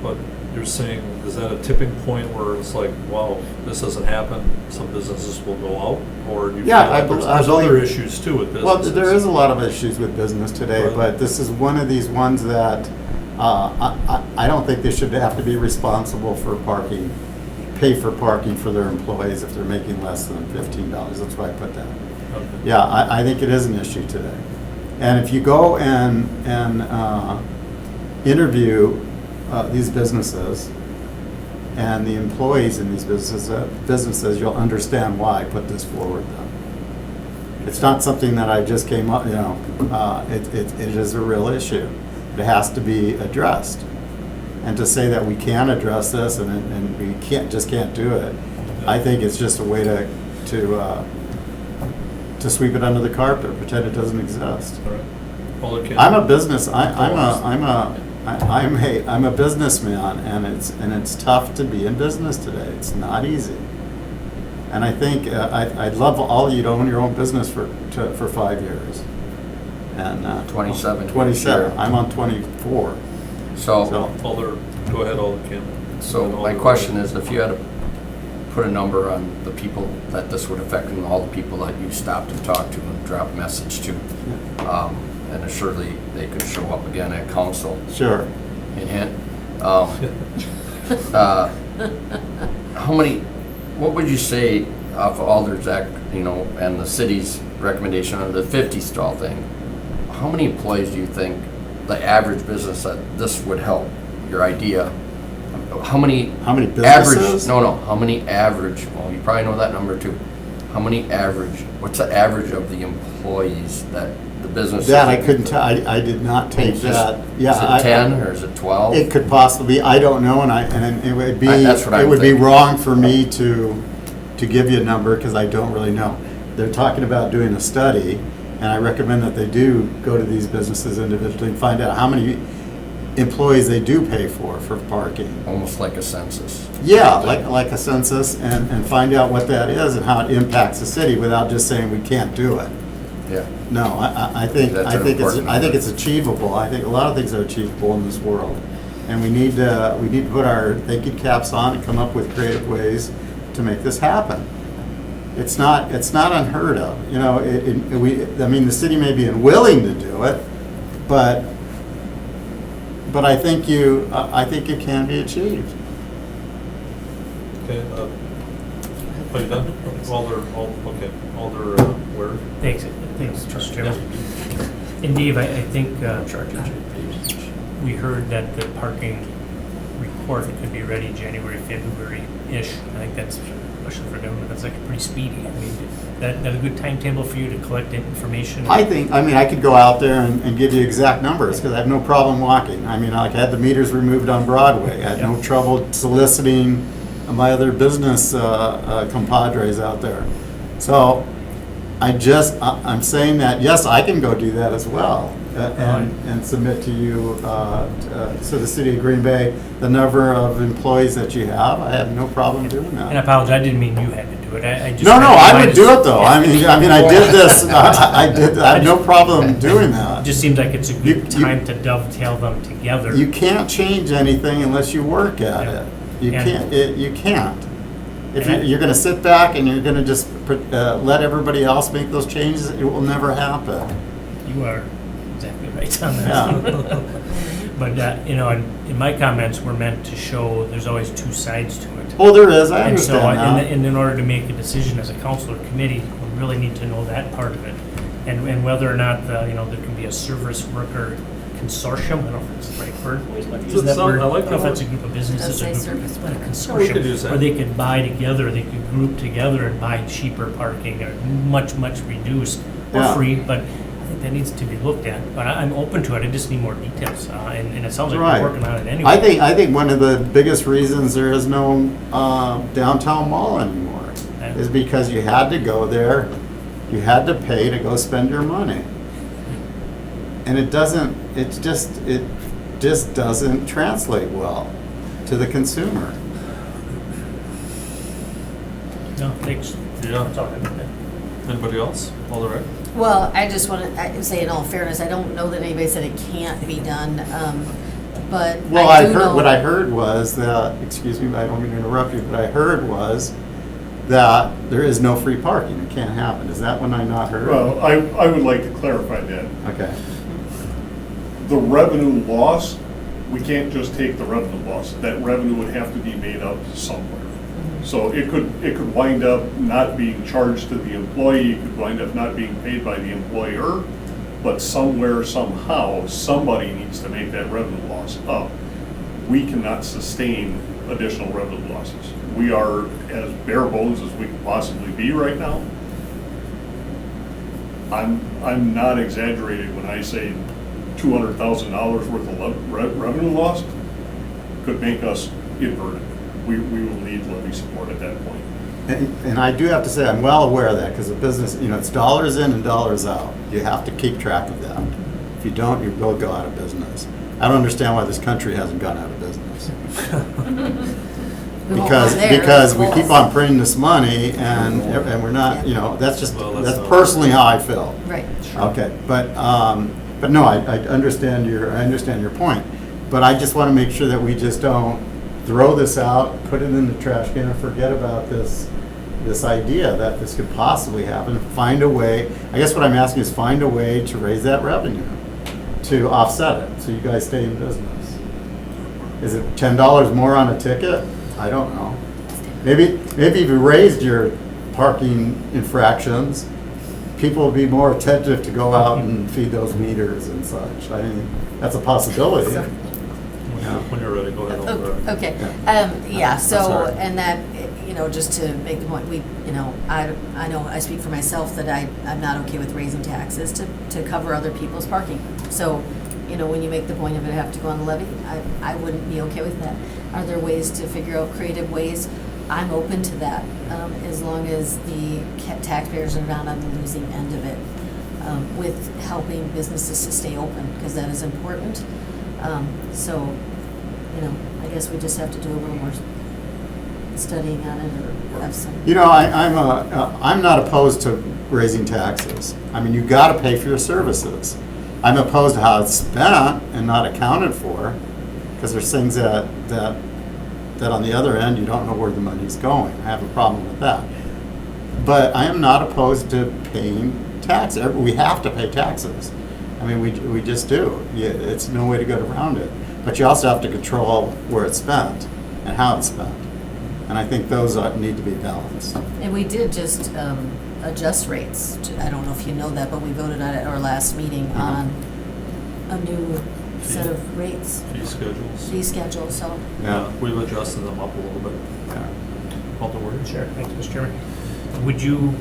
but you're saying, is that a tipping point where it's like, wow, this doesn't happen, some businesses will go out? Or do you feel Yeah, like I there's believe- other issues too with Well, businesses? there is a lot of issues with business today, Right. but this is one of these ones that I don't think they should have to be responsible for parking, pay for parking for their employees if they're making less than $15. That's why I put that. Okay. Yeah, I think it is an issue today. And if you go and interview these businesses and the employees in these businesses, you'll understand why I put this forward then. It's not something that I just came up, it is a real issue. It has to be addressed. And to say that we can address this and we just can't do it, I think it's just a way to sweep it under the carpet, pretend it doesn't exist. All right. Well, it can- I'm a businessman, and it's tough to be in business today. It's not easy. And I think I'd love all of you to own your own business for 5 years. And 27. 27. I'm on 24. So Alder, go ahead, Alder Campbell. So my question is, if you had to put a number on the people that this would affect and all the people that you stopped and talked to and dropped message to, and assuredly they could show up again at council, Sure. hint, hint, how many, what would you say of Alder's act, and the city's recommendation on the 50 stall thing? How many employees do you think the average business that this would help? Your idea? How many businesses? How many average, well, you probably know that number too. How many average, what's the average of the employees that the business? That I couldn't tell. I did not take that. Yeah, Is it 10 or is it 12? It could possibly be. I don't know, and it would be That's what I'm it would be thinking. wrong for me to give you a number because I don't really know. They're talking about doing a study, and I recommend that they do go to these businesses individually and find out how many employees they do pay for parking. Almost like a census. Yeah, like a census, and find out what that is and how it impacts the city without just saying we can't do it. Yeah. No, I think That's an important number. it's achievable. I think a lot of things are achievable in this world, and we need to put our thinking caps on and come up with creative ways to make this happen. It's not unheard of. The city may be unwilling to do it, but I think it can be achieved. Okay, are you done? Alder, where? Thanks, Trustee Chairman. And Dave, I think we heard that the parking report could be ready January, February-ish. I think that's, especially for government, that's like pretty speedy. I mean, that a good timetable for you to collect information? I could go out there and give you exact numbers because I have no problem walking. I had the meters removed on Broadway. I had no trouble soliciting my other business compadres out there. So I'm saying that, yes, I can go do that as well and submit to you, to the city of Green Bay, the number of employees that you have. I have no problem doing that. And I apologize, I didn't mean you had to do it. I just. No, I would do it though. I did this. I have no problem doing that. It just seems like it's a good time to dovetail them together. You can't change anything unless you work at it. You can't. If you're going to sit back and you're going to just let everybody else make those changes, it will never happen. You are exactly right on that. Yeah. But, in my comments were meant to show there's always two sides to it. Well, there is. I And so, understand that. in order to make a decision as a council or committee, we really need to know that part of it. And whether or not, there can be a service worker consortium, I don't know if it's the right word. Is that word? I like I don't know if that that's a group of businesses, Does a say group, service but a worker. We could use consortium, that. where they could buy together, they could group together and buy cheaper parking or much reduced or Yeah. free, but I think that needs to be looked at. But I'm open to it, I just need more details, and it sounds like Right. we're working on it anyway. I think one of the biggest reasons there is no downtown mall anymore is because you had to go there, you had to pay to go spend your money. And it just doesn't translate well to the consumer. No, thanks. Yeah. That's all I have. Anybody else? Alder, right? Well, I just want to say in all fairness, I don't know that anybody said it can't be done, but Well, I I do heard, know. what I heard was that, excuse me, I don't mean to interrupt you, but I heard was that there is no free parking. It can't happen. Is that what I not heard? Well, I would like to clarify that. Okay. The revenue loss, we can't just take the revenue loss. That revenue would have to be made up somewhere. So it could wind up not being charged to the employee, it could wind up not being paid by the employer, but somewhere, somehow, somebody needs to make that revenue loss up. We cannot sustain additional revenue losses. We are as bare bones as we can possibly be right now. I'm not exaggerating when I say $200,000 worth of revenue loss could make us inverted. We will need levy support at that point. And I do have to say, I'm well aware of that, because the business, it's dollars in and dollars out. You have to keep track of that. If you don't, you will go out of business. I don't understand why this country hasn't gone out of business. We won't go there, Because we that's keep false. on printing this money, and we're not, that's just, Well, that's that's personally how I feel. Right. Okay, but no, I understand your point. But I just want to make sure that we just don't throw this out, put it in the trash can, and forget about this idea that this could possibly happen. Find a way, I guess what I'm asking is find a way to raise that revenue, to offset it, so you guys stay in business. Is it $10 more on a ticket? I don't know. Maybe if you raised your parking infractions, people will be more attentive to go out and feed those meters and such. I mean, that's a possibility. When you're ready, go ahead. Oliver. Okay, I'm so, sorry. and that, just to make the point, I know I speak for myself that I'm not okay with raising taxes to cover other people's parking. So, when you make the point of it have to go on the levy, I wouldn't be okay with that. Are there ways to figure out creative ways? I'm open to that, as long as the taxpayers are not on the losing end of it, with helping businesses to stay open, because that is important. So, I guess we just have to do a little more studying on it, or have some. I'm not opposed to raising taxes. I mean, you got to pay for your services. I'm opposed to how it's spent and not accounted for, because there's things that on the other end, you don't know where the money's going. I have a problem with that. But I am not opposed to paying taxes. We have to pay taxes. I mean, we just do. It's no way to get around it. But you also have to control where it's spent and how it's spent. And I think those need to be balanced. And we did just adjust rates. I don't know if you know that, but we voted on it at our last meeting on a new set of rates, Fee schedules. fee schedule, so. Yeah. We've adjusted them up a little bit. Yeah. Alder. Sure, thanks, Mr. Chairman. Would you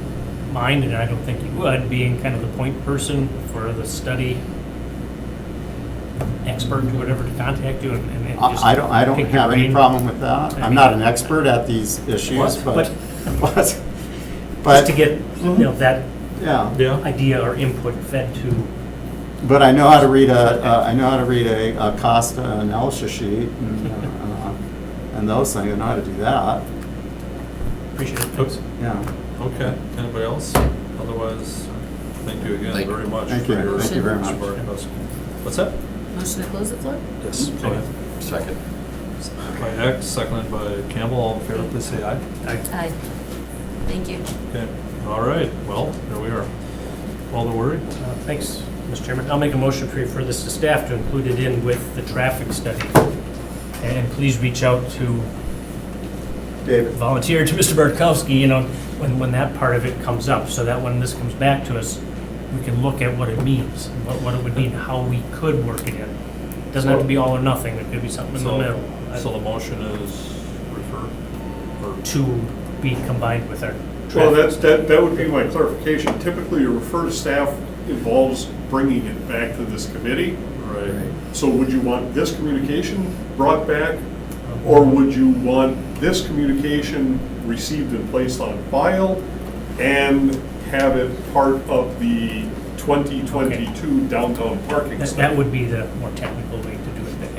mind, and I don't think you would, being kind of the point person for the study expert or whatever to contact you and just I don't pick your have any brain? problem with that. I I'm mean- not an expert at these issues, but Just to get, that yeah. Yeah. idea or input fed to, But I know how to read a cost analysis sheet and those things. I know how to do that. appreciate it, thanks. Yeah. Okay, anybody else? Otherwise, thank you again Thank you. very much. Thank for you. your Thank you very much. support. What's that? Motion to close the floor? Yes. Go ahead. Second. By X, seconded by Campbell, all in favor, please say aye. Aye. Thank you. Okay, all right, well, there we are. Alder Wery? Thanks, Mr. Chairman. I'll make a motion to refer this to staff to include it in with the traffic study. And please reach out to David. volunteer to Mr. Bartkowski, when that part of it comes up, so that when this comes back to us, we can look at what it means, what it would mean, how we could work it in. It doesn't have to be all or nothing, it could be something in the middle. So the motion is refer, or To be combined with our Well, traffic. that would be my clarification. Typically, a refer to staff involves bringing it back to this committee. right? So would you want this communication brought back? Or would you want this communication received and placed on file and have it part of the 2022 downtown parking That study? would be the more technical way to do it, but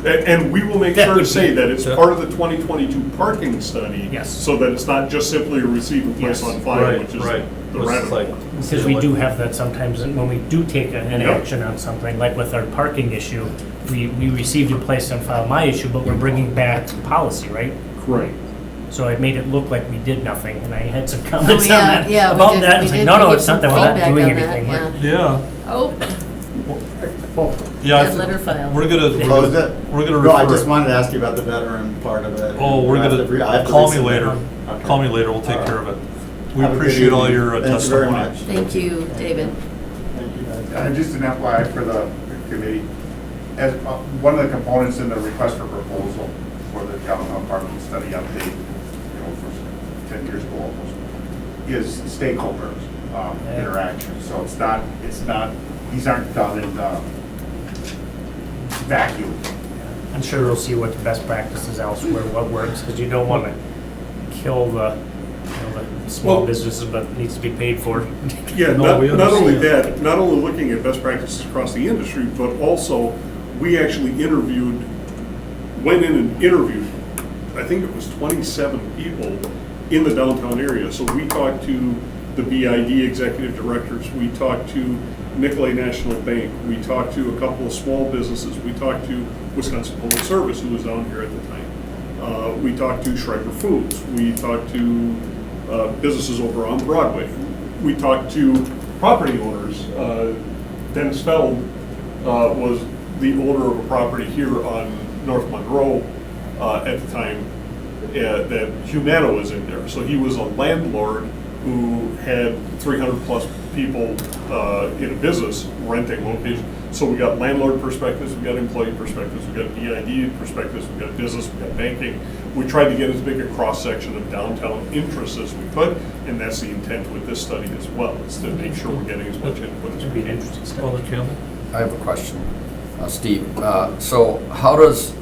yeah. And we will make That sure would to say be- that it's Yeah. part of the 2022 parking study. Yes. So that it's not just simply a receive and place Yes. on file, Right, which is right. the This is radical like one. Because we do have that sometimes, and when we do take an Yep. action on something, like with our parking issue, we received and placed on file my issue, but we're bringing back policy, right? Correct. So it made it look like we did nothing, and I had some comments on yeah, that, yeah, we about did- that. we It's like, did no, give it's some not that we're not feedback doing on that, anything. We're- Yeah, Oh, yeah. I that th- letter file. We're gonna, Closed it? we're gonna No, I refer just it. wanted to ask you about the veteran part of it. Oh, we're I have to gonna, call me resubmit. later. Okay. Call me later, we'll take All care right. of it. We Have a good appreciate all evening. your Thank you very testimony. much. Thank you, David. Thank you, guys. And just an FYI for the committee, as one of the components in the request for proposal for the downtown parking study update, for 10 years ago almost, is stakeholders interaction. So it's not, these aren't done in vacuum. I'm sure we'll see what the best practices elsewhere, what works, because you don't want to kill the small Well- businesses, but needs to be paid for. Yeah, No, we not only understand. that, not only looking at best practices across the industry, but also, we actually went in and interviewed, I think it was 27 people in the downtown area. So we talked to the BID executive directors, we talked to Nicolay National Bank, we talked to a couple of small businesses, we talked to Wisconsin Public Service, who was down here at the time. We talked to Schreiber Foods, we talked to businesses over on Broadway. We talked to property owners. Dennis Feld was the owner of a property here on North Monroe at the time that Humana was in there. So he was a landlord who had 300 plus people in a business renting locations. So we got landlord perspectives, we got employee perspectives, we got BID perspectives, we got business, we got banking. We tried to get as big a cross-section of downtown interests as we could, and that's the intent with this study as well, is to make sure we're getting as much input as It'd we be an can. interesting stuff. Father Campbell? I have a question, Steve. So how does,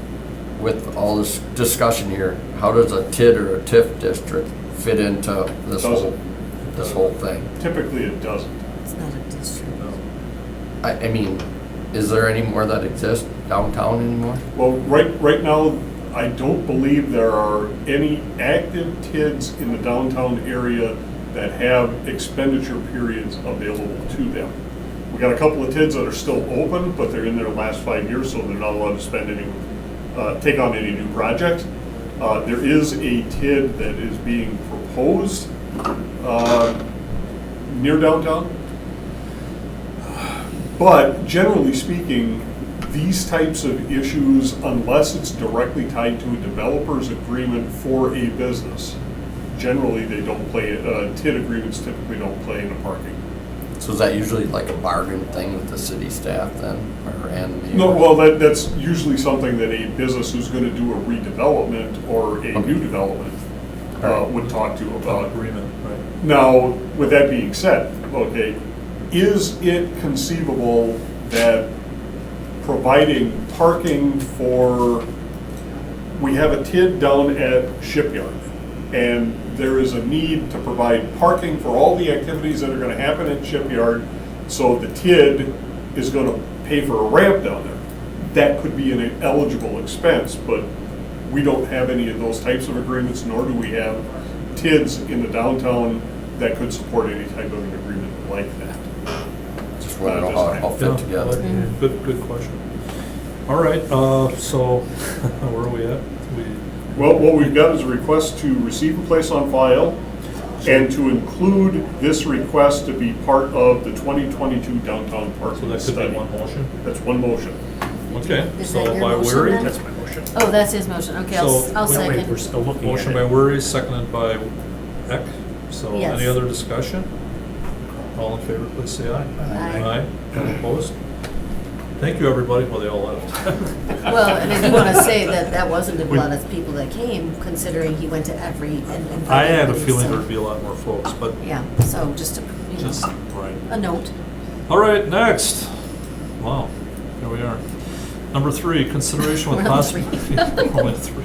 with all this discussion here, how does a TID or a TIF district fit into this whole thing? Typically, it doesn't. It's not a district. I mean, is there any more that exist downtown anymore? Well, right now, I don't believe there are any active TIDs in the downtown area that have expenditure periods available to them. We got a couple of TIDs that are still open, but they're in their last 5 years, so they're not allowed to spend any, take on any new projects. There is a TID that is being proposed near downtown. But generally speaking, these types of issues, unless it's directly tied to a developer's agreement for a business, generally they don't play, TID agreements typically don't play in the parking. So is that usually like a bargain thing with the city staff then, and the? No, well, that's usually something that a business who's gonna do a redevelopment or a new development would talk to about. Agreement, right? Now, with that being said, okay, is it conceivable that providing parking for, we have a TID down at Shipyard, and there is a need to provide parking for all the activities that are gonna happen at Shipyard, so the TID is gonna pay for a ramp down there. That could be an eligible expense, but we don't have any of those types of agreements, nor do we have TIDs in the downtown that could support any type of an agreement like that. Just want to know how it all fit Yeah, together. Good question. All right, so where are we at? Well, what we've got is a request to receive and place on file, and to include this request to be part of the 2022 downtown So parking that could be study. one motion? That's one motion. Okay, Is so that your by motion Weary, then? That's my motion. Oh, that's his motion. Okay, So- I'll That way we're second. still looking at motion it. by Weary, seconded by Eck. So Yes. any other discussion? All in favor, please say aye. Aye. All opposed? Thank you, everybody. Well, they all left. Well, and I do want to say that that wasn't a We- lot of people that came, considering he went to every. and I had a everybody, feeling so- there'd be a lot more folks, but Yeah, so just a, just, right. a note. All right, next. Wow, here we are. Number 3, consideration with We're on possible. three. Only 3.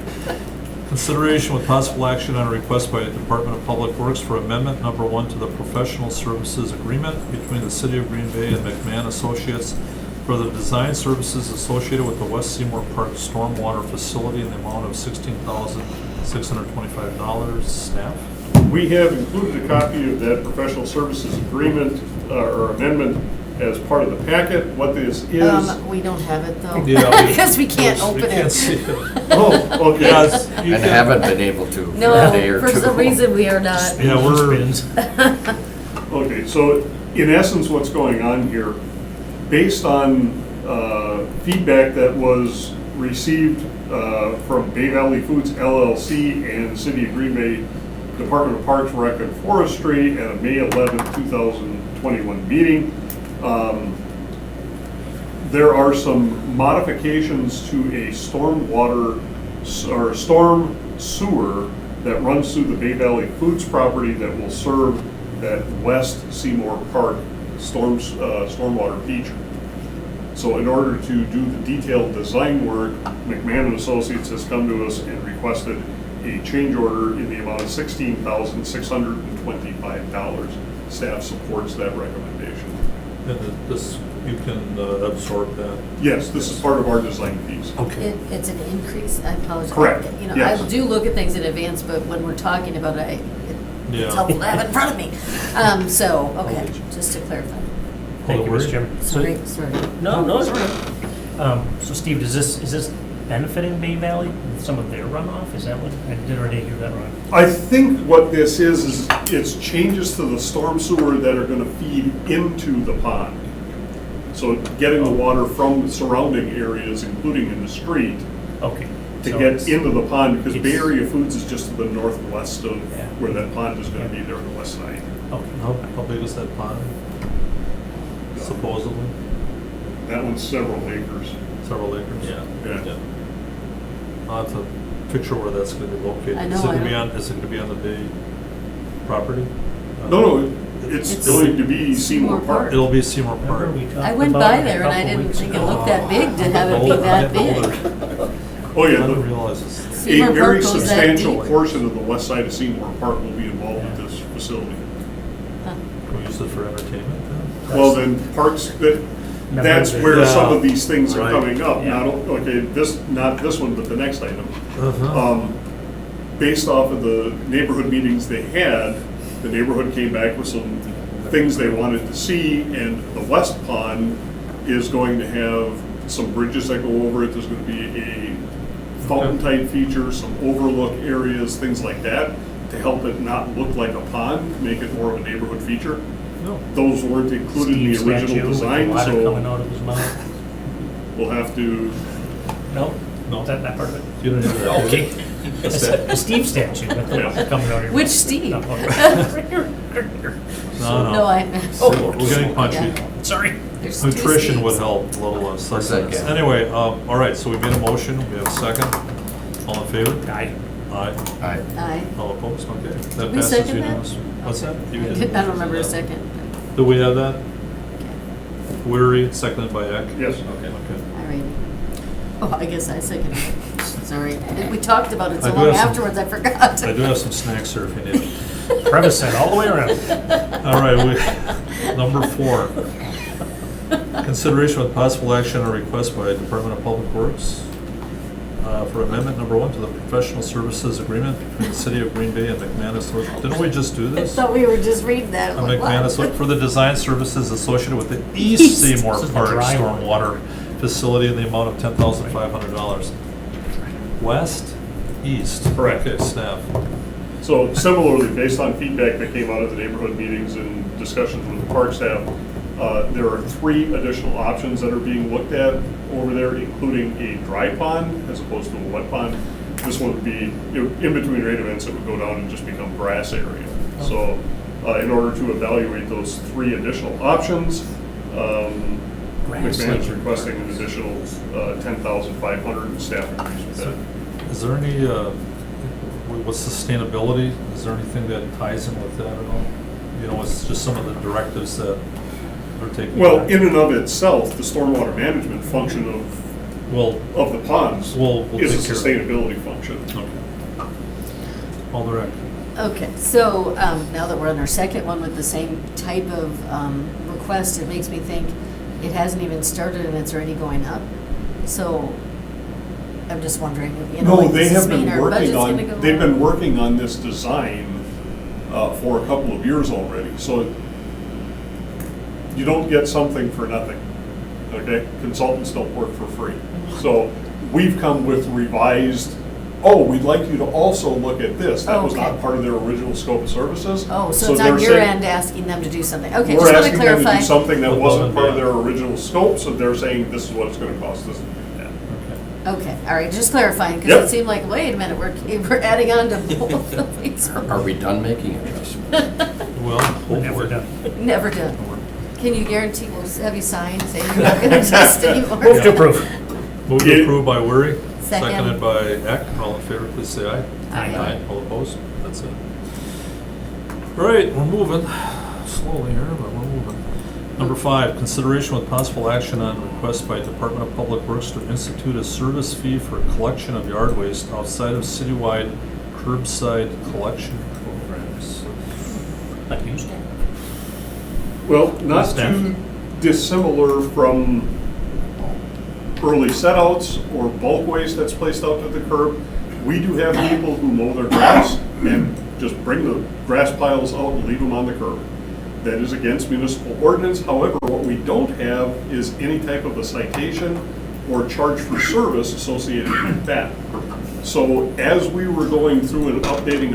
Consideration with possible action on a request by the Department of Public Works for amendment number 1 to the professional services agreement between the City of Green Bay and McMahon Associates for the design services associated with the West Seymour Park Stormwater Facility in the amount of $16,625. Staff? We have included a copy of that professional services agreement or amendment as part of the packet. What this is. We don't have it though. Yeah, Because we can't open We can't it. see it. Oh, okay. Yes, you And can- haven't been able to for a day No, or for two. some reason we are not. Yeah, we're, Okay, so in essence, what's going on here, based on feedback that was received from Bay Valley Foods LLC and City of Green Bay Department of Parks, Rec, and Forestry at a May 11, 2021 meeting, there are some modifications to a stormwater or storm sewer that runs through the Bay Valley Foods property that will serve that West Seymour Park stormwater feature. So in order to do the detailed design work, McMahon and Associates has come to us and requested a change order in the amount of $16,625. Staff supports that recommendation. and this, you can absorb that. Yes, this is part of our design fees. Okay. It's an increase, I apologize. Correct, You know, yes. I do look at things in advance, but when we're talking about it, Yeah. it's helpful to have it in front of me. So, okay, just to clarify. Thank you, Hold Mr. Chairman. So- Sorry. No, it's all right. So Steve, is this benefiting Bay Valley with some of their runoff? Is that what, I did already hear that wrong? I think what this is it's changes to the storm sewer that are going to feed into the pond. So getting the water from the surrounding areas, including in the street, Okay. to So get it's- into the pond, because Bay it's- Area Foods is just to the northwest of Yeah. where that pond is going to be there on the west side. Okay. How big is that pond? Supposedly, That one's several acres. several acres? Yeah. I'll have to picture where that's gonna be located. I Is know, it gonna I be know. is it gonna be on the Bay property? No, it's It's going to be Seymour Seymour Park. Park. It'll be Seymour Park. Remember we talked I went about by it a there and I couple didn't weeks think it ago? looked that big to have it be Older- that getting big. older. Oh, I yeah. didn't A realize this. Seymour very Park goes that substantial deep. portion of the west side of Seymour Park will be involved with this facility. Huh. Can we use it for entertainment then? Well, then parks, Remember that's the- where some Yeah. of these things are Right. coming up. Yeah. Not this one, but the next item. Uh-huh. Based off of the neighborhood meetings they had, the neighborhood came back with some things they wanted to see, and the west pond is going to have some bridges that go over it. There's going to be a fountain type feature, some overlook areas, things like that, to help it not look like a pond, make it more of a neighborhood feature. No. Those weren't included in Steve the original statue with the design, water coming so out of his mouth? we'll have to, No? No. Is that part of it? You don't need that. Okay. That's that. A Steve statue with the water coming out of your Which mouth. Steve? No, okay. No. No, I. We're getting punchy. Yeah. Sorry. There's two Nutrition would Steves. help, a little sustenance. second. Anyway, all right, so we made a motion, we have a second. All in favor? Aye. Aye. Aye. Aye. All opposed? Okay. That We passes second that? unanimously. What's that? You I did? don't remember a second. Do we have that? Weary, seconded by Eck? yes. Okay. All right. Oh, I guess I seconded it. Sorry. We talked about it I so do long have some- afterwards, I forgot. I do have some snacks here if you need. Premise that all the way around. All right, number 4. Consideration with possible action on a request by Department of Public Works for amendment number 1 to the professional services agreement between the City of Green Bay and McManus. Didn't we just do I this? thought we were just reading that. I'm like, what? McManus for the design services associated with the East Seymour This is the Park dry one. stormwater facility in the amount of $10,500. West, east. Correct. Okay, staff. So similarly, based on feedback that came out of the neighborhood meetings and discussions with the park staff, there are 3 additional options that are being looked at over there, including a dry pond as opposed to a wet pond. This one would be, in between rain events, it would go down and just become grass area. So in order to evaluate those 3 additional options, McMahon's Grass. requesting an additional $10,500 and staff agrees with that. Is there any, what's sustainability? Is there anything that ties in with that at all? You know, it's just some of the directives that are taking. Well, back. in and of itself, the stormwater management function Well, of the ponds we'll is a take care of it. sustainability function. Okay. All direct. Okay, so now that we're on our second one with the same type of request, it makes me think it hasn't even started and it's already going up. So I'm just wondering, you know, No, like, they does this have mean been our budget's working gonna go on, they've up? been working on this design for a couple of years already. So you don't get something for nothing, okay? Consultants don't work for free. So we've come with revised, oh, we'd like you to also look at this. That was not Okay. part of their original scope of services. Oh, so it's they're on your saying- end asking them to do something. Okay, We're just want to asking them to clarify. do something that Above wasn't and part of their beyond. original scope, so they're saying this is what it's gonna cost us. Okay, all right, just clarifying, because Yep. it seemed like, wait a minute, we're adding on to both of these. Are we done making adjustments? Well, Never hopefully. done. Never done. Can you guarantee, we'll have you sign saying you're not gonna adjust anymore? Move to approve. Move to approve by Weary, Second. seconded by Eck. All in favor, please say aye. Aye. All opposed? That's it. All right, we're moving slowly here, but we're moving. Number 5, consideration with possible action on request by Department of Public Works to institute a service fee for collection of yard waste outside of citywide curbside collection programs. Like used. Well, not Staff. too dissimilar from early setouts or bulk waste that's placed out to the curb. We do have people who mow their grass and just bring the grass piles out and leave them on the curb. That is against municipal ordinance. However, what we don't have is any type of a citation or charge for service associated with that. So as we were going through and updating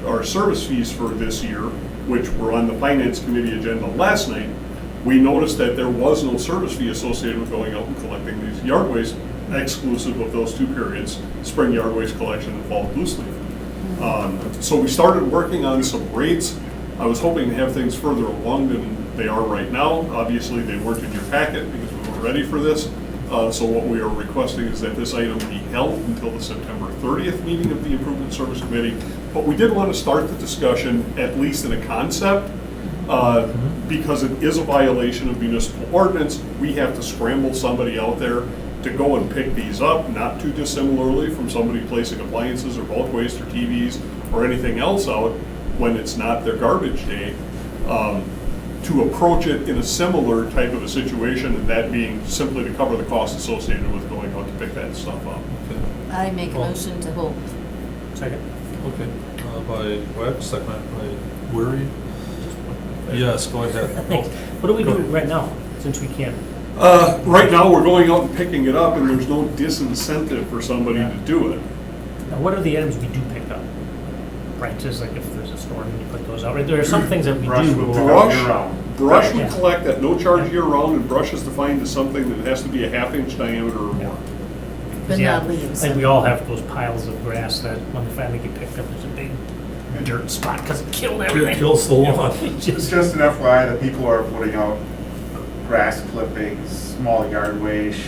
our service fees for this year, which were on the Finance Committee agenda last night, we noticed that there was no service fee associated with going out and collecting these yard waste, exclusive of those 2 periods, spring yard waste collection and fall loose leaf. So we started working on some rates. I was hoping to have things further along than they are right now. Obviously, they weren't in your packet because we weren't ready for this. So what we are requesting is that this item be held until the September 30th meeting of the Improvement Service Committee. But we did want to start the discussion, at least in a concept, because it is a violation of municipal ordinance. We have to scramble somebody out there to go and pick these up, not too dissimilarly from somebody placing appliances or bulk waste or TVs or anything else out when it's not their garbage day, to approach it in a similar type of a situation, and that being simply to cover the costs associated with going out to pick that stuff up. Okay. I make a motion to hold. Second. Okay, by Webb, seconded by Weary. Yes, go ahead. Thanks. What do we Go do ahead. right now, since we can't? Right now, we're going out and picking it up, and there's no disincentive for somebody to do it. Now, what are the items we do pick up? Branches, like if there's a storm, you put those out. Right? There are some things that we Brush do. will go pick out. up year-round. Brush we Yeah. collect at no charge year-round, and brush is defined as something that has to be a half-inch diameter or more. But Yeah, not leaves. Like we all have those piles of grass that when they finally get picked up, there's a big dirt spot because it killed everything. Kills the lawn. It's just an FYI that people are putting out grass clippings, small yard waste,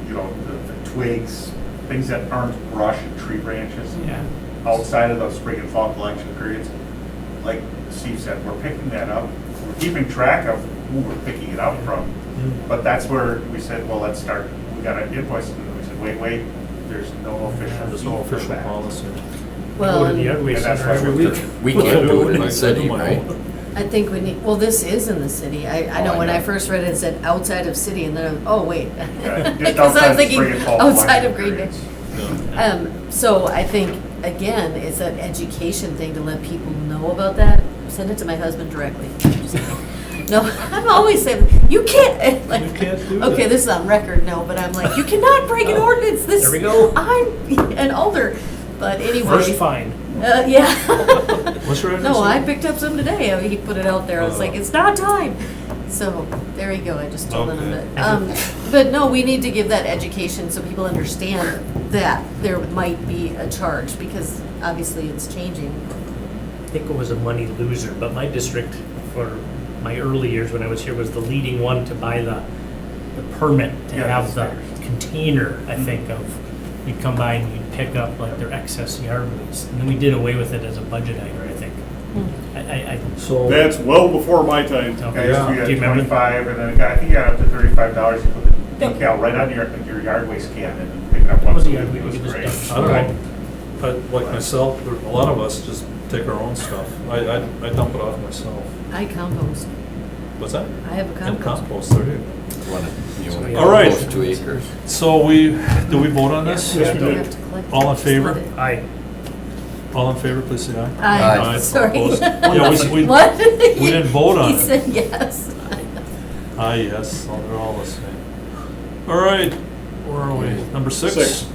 the twigs, things that aren't brush and tree branches. Yeah. Outside of the spring and fall collection periods. Like Steve said, we're picking that up. We're keeping track of who we're picking it up from. But that's where we said, well, let's start, we got an invoice, and we said, wait, there's no official. There's no fee for official that. policy. Go Well, to the yard waste And that's center why every we're week. We can't do it in the I city, do my right? own. I think we need, well, this is in the city. I know I when I know. first read it, it said outside of city, and then, oh, wait. Yeah, just Because outside I'm the thinking spring and fall outside collection of Green Bay. periods. Yeah. So I think, again, it's an education thing to let people know about that. Send it to my husband directly. No, I'm always saying, you can't, like, You can't do okay, that. this is on record, no, but I'm like, you cannot break an ordinance, this. There we go. I'm an older, but anyway. First fine. Yeah. What's your address? No, I picked up some today. I mean, he put it out there. I was like, it's not time. So there you go. I just told him Okay. that. But no, we need to give that education so people understand that there might be a charge because obviously it's changing. I think it was a money loser, but my district for my early years when I was here was the leading one to buy the permit to Yeah, have the container, I think, of, you'd come by and you'd pick up like their excess yard waste. And then we did away with it as a budget item, I think. I So, That's well before my time. okay. Yeah, Do so you we remember? had 25, and then it got, I think you got up to $35 to put the decal right on your yard waste can and pick it up. What was the once a yard week. waste? It was We great. just I don't know, but like myself, a lot of us just take our own stuff. I dump it off myself. I compost. What's that? I have a And compost. compost, there you go. All right. Almost 2 acres. So do we vote on this? Yes, we We do. have to collect All in it. favor? Just let it- Aye. All in favor, please say aye. Aye. All Sorry. opposed? Yeah, we What? we didn't vote on He it. said yes. Aye, yes, they're all the same. All right, where are we? Number six. Six.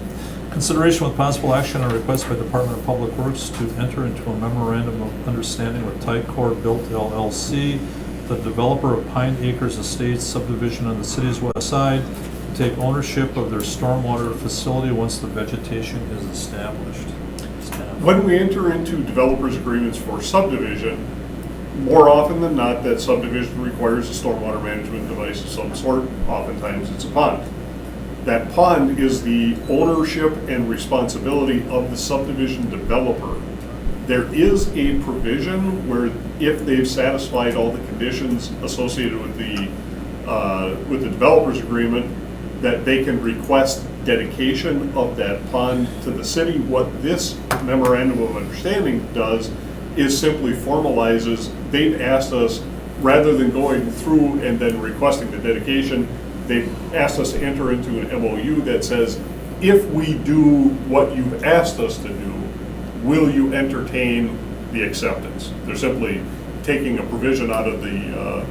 Consideration with possible action on request by Department of Public Works to enter into a memorandum of understanding with Tycor Built LLC, the developer of Pine Acres Estates subdivision on the city's west side, to take ownership of their stormwater facility once the vegetation is established. When we enter into developers agreements for subdivision, more often than not, that subdivision requires a stormwater management device of some sort. Oftentimes, it's a pond. That pond is the ownership and responsibility of the subdivision developer. There is a provision where if they've satisfied all the conditions associated with the developer's agreement, that they can request dedication of that pond to the city. What this memorandum of understanding does is simply formalizes, they've asked us, rather than going through and then requesting the dedication, they've asked us to enter into an MOU that says, if we do what you've asked us to do, will you entertain the acceptance? They're simply taking a provision out of the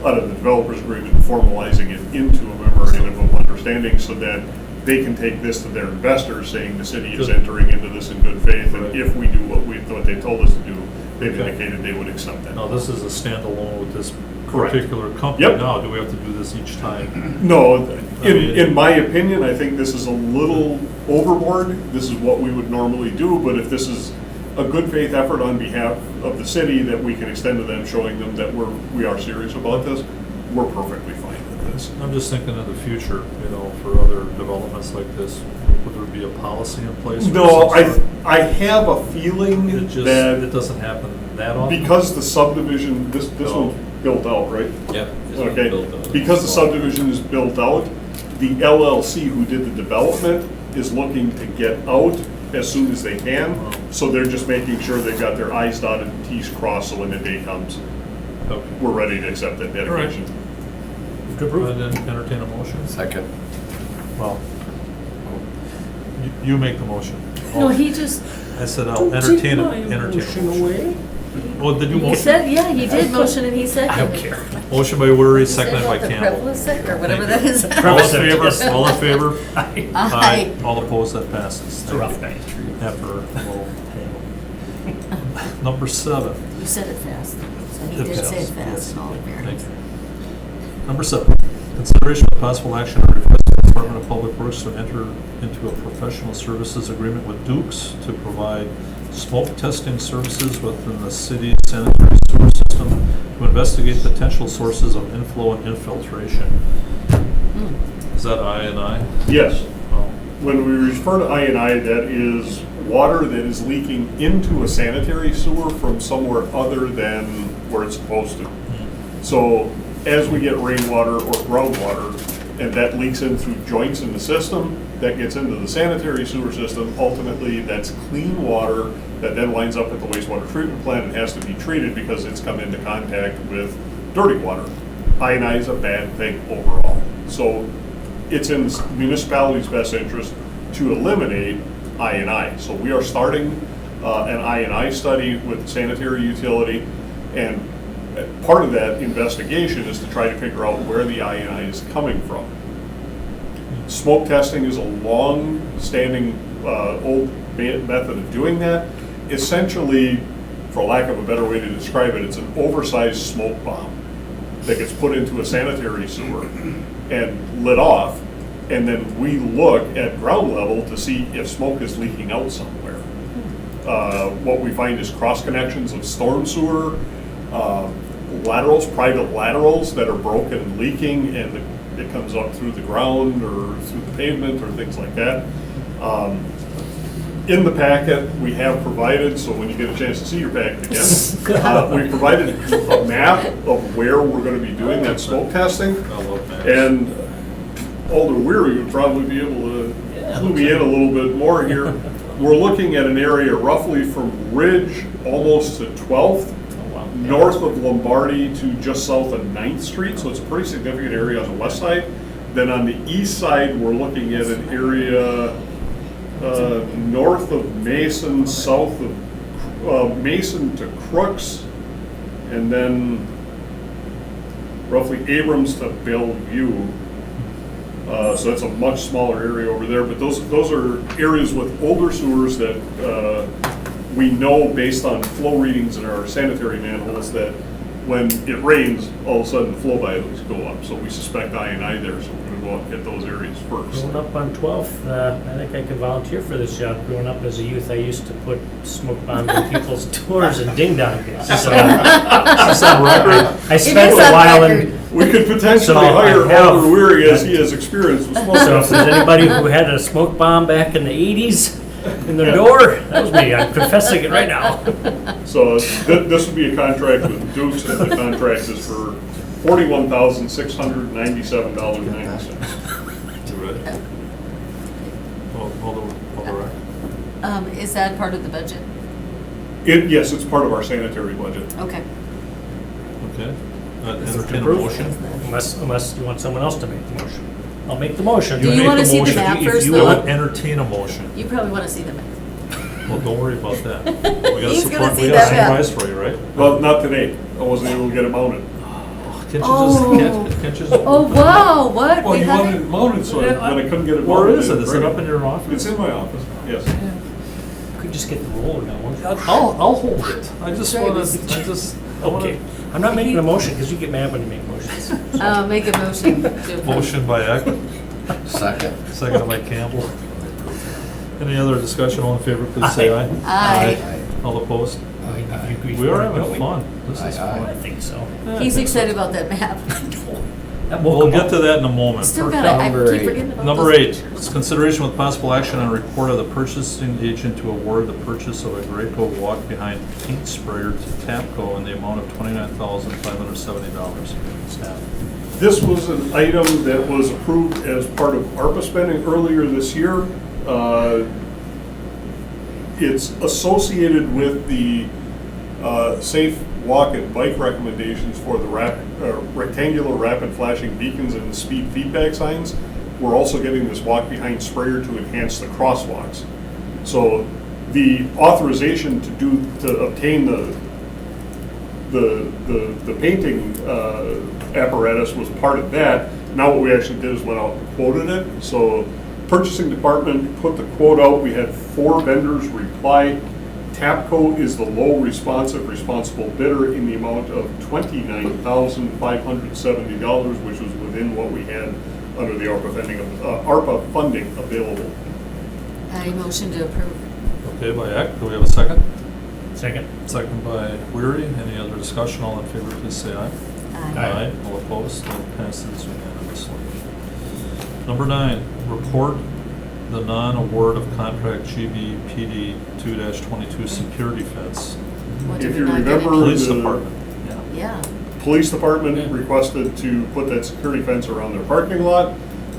developer's agreement and formalizing it into a memorandum of understanding so that they can take this to their investors, saying the city is entering into this in good faith, and if we do what they told us to do, they've indicated they would accept that. Now, this is a standalone with this Correct. particular company. Yep. Now, do we have to do this each time? No, in my opinion, I think this is a little overboard. This is what we would normally do, but if this is a good faith effort on behalf of the city that we can extend to them, showing them that we are serious about this, we're perfectly fine with this. I'm just thinking of the future, for other developments like this. Would there be a policy in place? for No, some sort? I have a feeling It that doesn't happen that often? because the subdivision, this one's built out, right? Yeah. Okay, because the subdivision is built out, the LLC who did the development is looking to get out as soon as they can. So they're just making sure they've got their I's dotted and T's crossed, so when the day comes, Okay. we're ready to accept that dedication. To approve. And then entertain a motion? Second. Well, you make the motion. No, he just, I said I'll entertain a motion. Oh, did you he motion? said, yeah, he did motion and he seconded. I don't care. Motion by Worry, Is that seconded by what the Campbell. Prevacid or whatever that is? All in favor? Yes. All in favor? Aye. All opposed, that passes. It's a rough night. After a little Number 7. You said it fast. So he It did say it fast, fast yes. in all Thank fairness. you. Number 7, consideration of possible action on request of the Department of Public Works to enter into a professional services agreement with Dukes to provide smoke testing services within the city's sanitary sewer system to investigate potential sources of inflow and infiltration. Is that I&I? Yes. Oh, When we refer to I&I, that is water that is leaking into a sanitary sewer from somewhere other than where it's supposed to. So as we get rainwater or groundwater, and that leaks in through joints in the system, that gets into the sanitary sewer system, ultimately that's clean water that then winds up at the wastewater treatment plant and has to be treated because it's come into contact with dirty water. I&I is a bad thing overall. So it's in the municipality's best interest to eliminate I&I. So we are starting an I&I study with the sanitary utility, and part of that investigation is to try to figure out where the I&I is coming from. Smoke testing is a long-standing old method of doing that. Essentially, for lack of a better way to describe it, it's an oversized smoke bomb that gets put into a sanitary sewer and lit off, and then we look at ground level to see if smoke is leaking out somewhere. What we find is cross connections of storm sewer, laterals, private laterals that are broken and leaking, and it comes up through the ground or through the pavement or things like that. In the packet, we have provided, so when you get a chance to see your packet again, we provided a map of where we're going to be doing that smoke testing. I love maps. And Alder Weary would probably be able to clue me in a little bit more here. We're looking at an area roughly from Ridge almost to 12th, north of Lombardi to just south of 9th Street, so it's a pretty significant area on the west side. Then on the east side, we're looking at an area North of Mason, south of Mason to Crooks, and then roughly Abrams to Bellevue. So that's a much smaller area over there, but those are areas with older sewers that we know based on flow readings in our sanitary manholes that when it rains, all of a sudden the flow values go up. So we suspect I&I there, so we're going to go out and hit those areas first. Growing up on 12th, I think I could volunteer for this job. Growing up as a youth, I used to put smoke bombs in people's doors and ding dongs. So That's on record. I spent is a on while record. in. We could potentially So I hire have- Oliver Weary as he has experience with smoke. So if there's anybody who had a smoke bomb back in the 80s in their door, that was me. I'm confessing it right now. So this would be a contract with Dukes, and the contract is for $41,697.90. You ready? Hold the record. Is that part of the budget? Yes, it's part of our sanitary budget. Okay. Okay. Is it Entertain a approved? motion. Unless you want someone else to make the motion. I'll make the motion. Do you make wanna the see the motion. map If first, you though? want, entertain a motion. You probably want to see the map. Well, don't worry about that. We got a He's gonna surprise, see we got a that map. surprise for you, right? Well, not today. I wasn't able to get it mounted. Can't you Oh. just, can't you just? Oh, wow, what? Well, We you have wanted it mounted, so when I couldn't get it Where mounted. is it? Is it up in your? your office? It's in my office, yes. Could just get the roller going. I'll hold it. I just Right. wanna, Okay. I'm not making a motion because you get mad when you make motions. Make a motion to approve. Motion by Ackman, Second. second by Campbell. Any other discussion? All in favor, please say aye. Aye. All opposed? You agree We are for it, having don't we? fun. This is Aye, aye. I fun. think so. He's excited about that map. That will We'll come get up. to that in a moment. Still got it. I Number keep eight. forgetting about Number those 8, pictures. it's consideration with possible action on a report of the purchasing agent to award the purchase of a Graco walk-behind paint sprayer to Tapco in the amount of $29,570. Staff. This was an item that was approved as part of ARPA spending earlier this year. It's associated with the safe walk and bike recommendations for the rectangular rapid flashing beacons and speed feedback signs. We're also getting this walk-behind sprayer to enhance the crosswalks. So the authorization to obtain the painting apparatus was part of that. Now what we actually did is went out and quoted it. So purchasing department put the quote out. We had 4 vendors reply. Tapco is the low responsible bidder in the amount of $29,570, which was within what we had under the ARPA funding available. I motion to approve. Okay, by Eck, do we have a second? Second. Second by Weary. Any other discussion? All in favor, please say aye. Aye. All opposed? That passes unanimously. Number 9, report the non-award of contract GBPD 2-22 security fence. What did If we you not get remember, any? Police the- department. Yeah. Yeah. Police department requested to put that security fence around their parking lot.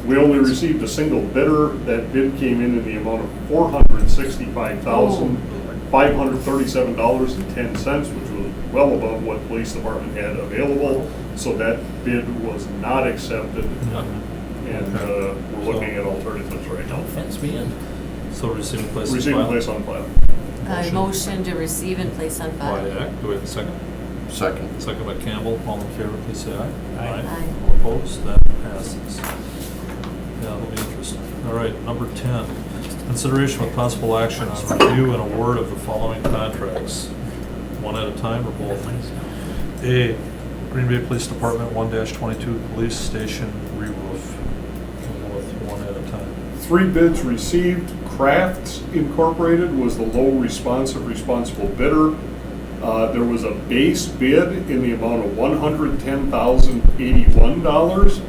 We only received a single bidder. That bid came in the amount of $465,537.10, which was well above what police department had available. So that bid was not accepted, and we're looking at alternatives right now. Don't fence me in. So receive and place on Receive and file. place on file. I motion to receive and place on By file. Eck, do we have a second? Second. Second by Campbell. All in favor, please say aye. Aye. Aye. All opposed? That passes. Yeah, that'll be interesting. All right, number 10, consideration with possible action on review and award of the following contracts. One at a time or both? A, Green Bay Police Department 1-22 Police Station re-roof. We'll go with one at a time. 3 bids received. Crafts Incorporated was the low responsible bidder. There was a base bid in the amount of $110,081.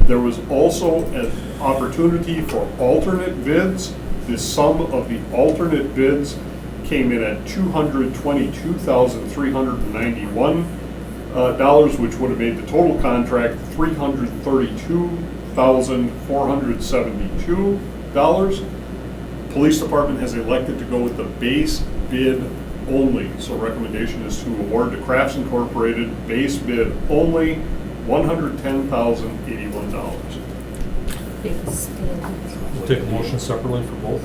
There was also an opportunity for alternate bids. The sum of the alternate bids came in at $222,391, which would have made the total contract $332,472. Police Department has elected to go with the base bid only. So recommendation is to award to Crafts Incorporated base bid only, $110,081. Big spin. We'll take a motion separately for both.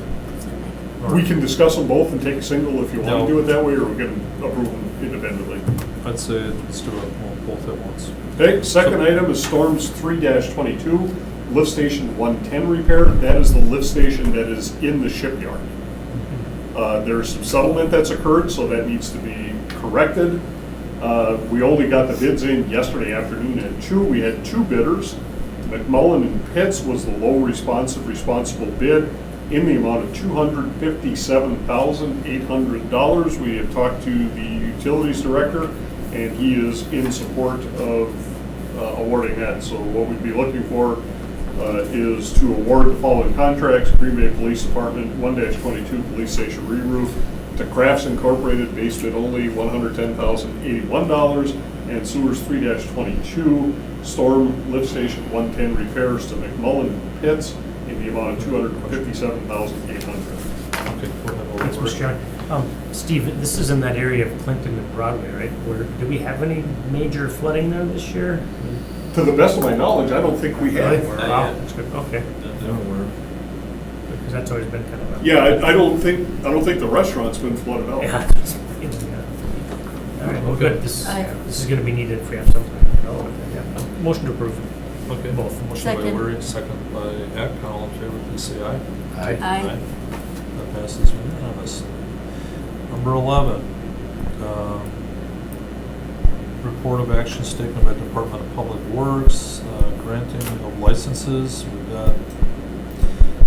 We can discuss them both and take a single if you want No. to do it that way, or we can approve them independently. I'd say let's do it both at once. Okay, second item is Storms 3-22, lift station 110 repair. That is the lift station that is in the shipyard. There's some settlement that's occurred, so that needs to be corrected. We only got the bids in yesterday afternoon at 2. We had 2 bidders. McMullen and Pitts was the low responsible bid in the amount of $257,800. We have talked to the utilities director, and he is in support of awarding that. So what we'd be looking for is to award the following contracts: Green Bay Police Department 1-22 Police Station re-roof to Crafts Incorporated, base bid only $110,081, and Sewers 3-22 Storm Lift Station 110 repairs to McMullen and Pitts in the amount of $257,800. Okay, go ahead. Thanks, Mr. Chairman. Steve, this is in that area of Clinton and Broadway, right? Do we have any major flooding there this year? To the best of my knowledge, I don't think we have. Wow, that's good, okay. Everywhere. Because that's always been kind of a. Yeah, I don't think the restaurant's been flooded out. Yeah. All right, well, good. This is going to be needed if we have something. Motion to approve. Okay, Both. motion by Second. Waring, second by Eck. All in favor, please say aye. Aye. Aye. That passes unanimously. Number 11, report of action statement by Department of Public Works, granting of licenses. We've got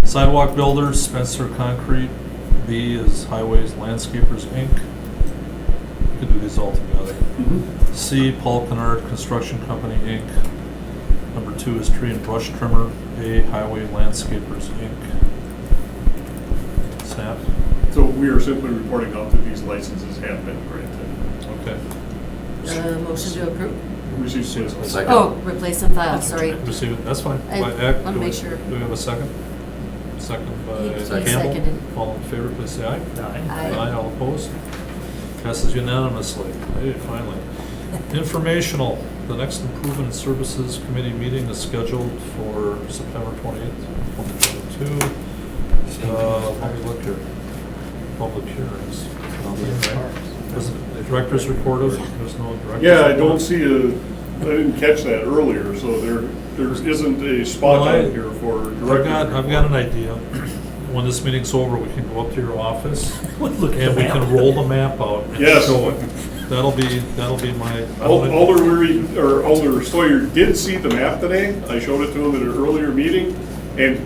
Sidewalk Builders, Spencer Concrete. B is Highways Landscapers, Inc. We could do these all together. C, Paul Kennard Construction Company, Inc. Number 2 is Tree and Brush Trimmer. A, Highway Landscapers, Inc. Snap. So we are simply reporting out that these licenses have been granted. Okay. Motion to approve. Received, please. Second. Oh, replace and file, sorry. Receive it, that's fine. I By Eck, wanna do we- make sure. Do we have a second? Second by He Campbell. seconded. All in favor, please say aye. Aye. All opposed? Passes unanimously. Hey, finally. Informational, the next Improvement and Services Committee meeting is scheduled for September 28th, 2022. Let me look here. Public hearings. Nothing, right? Is it the director's report? There's no director's Yeah, I report? don't see I didn't catch that earlier, so there isn't a spot Well, on here for director's I've got report. an idea. When this meeting's over, we can go up to your office Look at and the we map. can roll the map out and Yes. show it. That'll be my. Alder Sawyer did see the map today. I showed it to him at an earlier meeting, and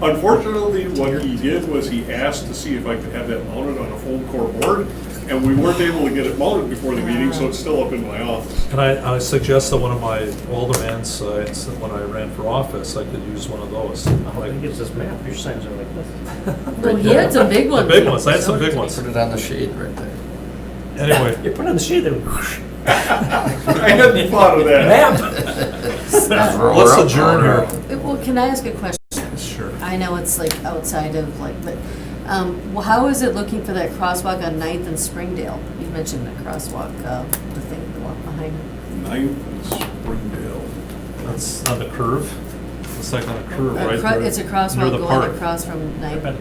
unfortunately, what he did was he asked to see if I could have that mounted on a fold core board, and we weren't able to get it mounted before the meeting, so it's still up in my office. And I suggested one of my alderman sites that when I ran for office, I could use one of those. How big is this map? Your signs are like this. Well, he had some big The ones. big ones, I had some big ones. Put it on the shade right there. Anyway, You put it on the shade, then whoosh. I hadn't thought of that. let's adjourn here. Well, can I ask a question? Sure. I know it's like outside of like, but well, how is it looking for that crosswalk on 9th and Springdale? You mentioned the crosswalk, the thing, the walk behind. 9th and Springdale. That's on the curve. It's like on a curve, right there. It's a near crosswalk the going park. across from 9th at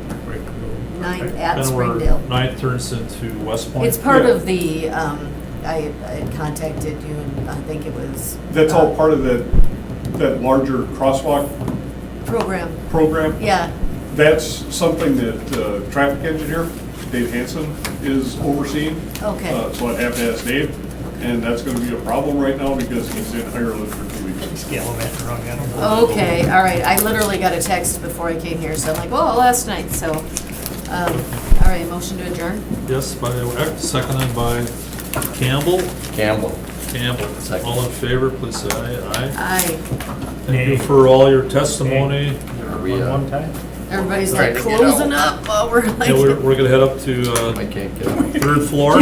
Then Springdale. where 9th turns into West Point. It's part Yeah. of the, I had contacted you and I think it was. That's all part of that larger crosswalk Program, program. yeah. That's something that traffic engineer Dave Hansen is overseeing. Okay. So I'd have to ask Dave, and that's going to be a problem right now because he's in Ireland for 2 weeks. Scale them at the wrong end. Okay, all right. I literally got a text before I came here, so I'm like, well, last night, so. All right, motion to adjourn? Yes, by Eck, seconded by Campbell. Campbell. Second. All in favor, please say aye. Aye. Thank you for all your testimony. Are we, One time? Everybody's Trying like to get closing out. up while we're like. Yeah, we're gonna head up to I can't get it. 3rd floor.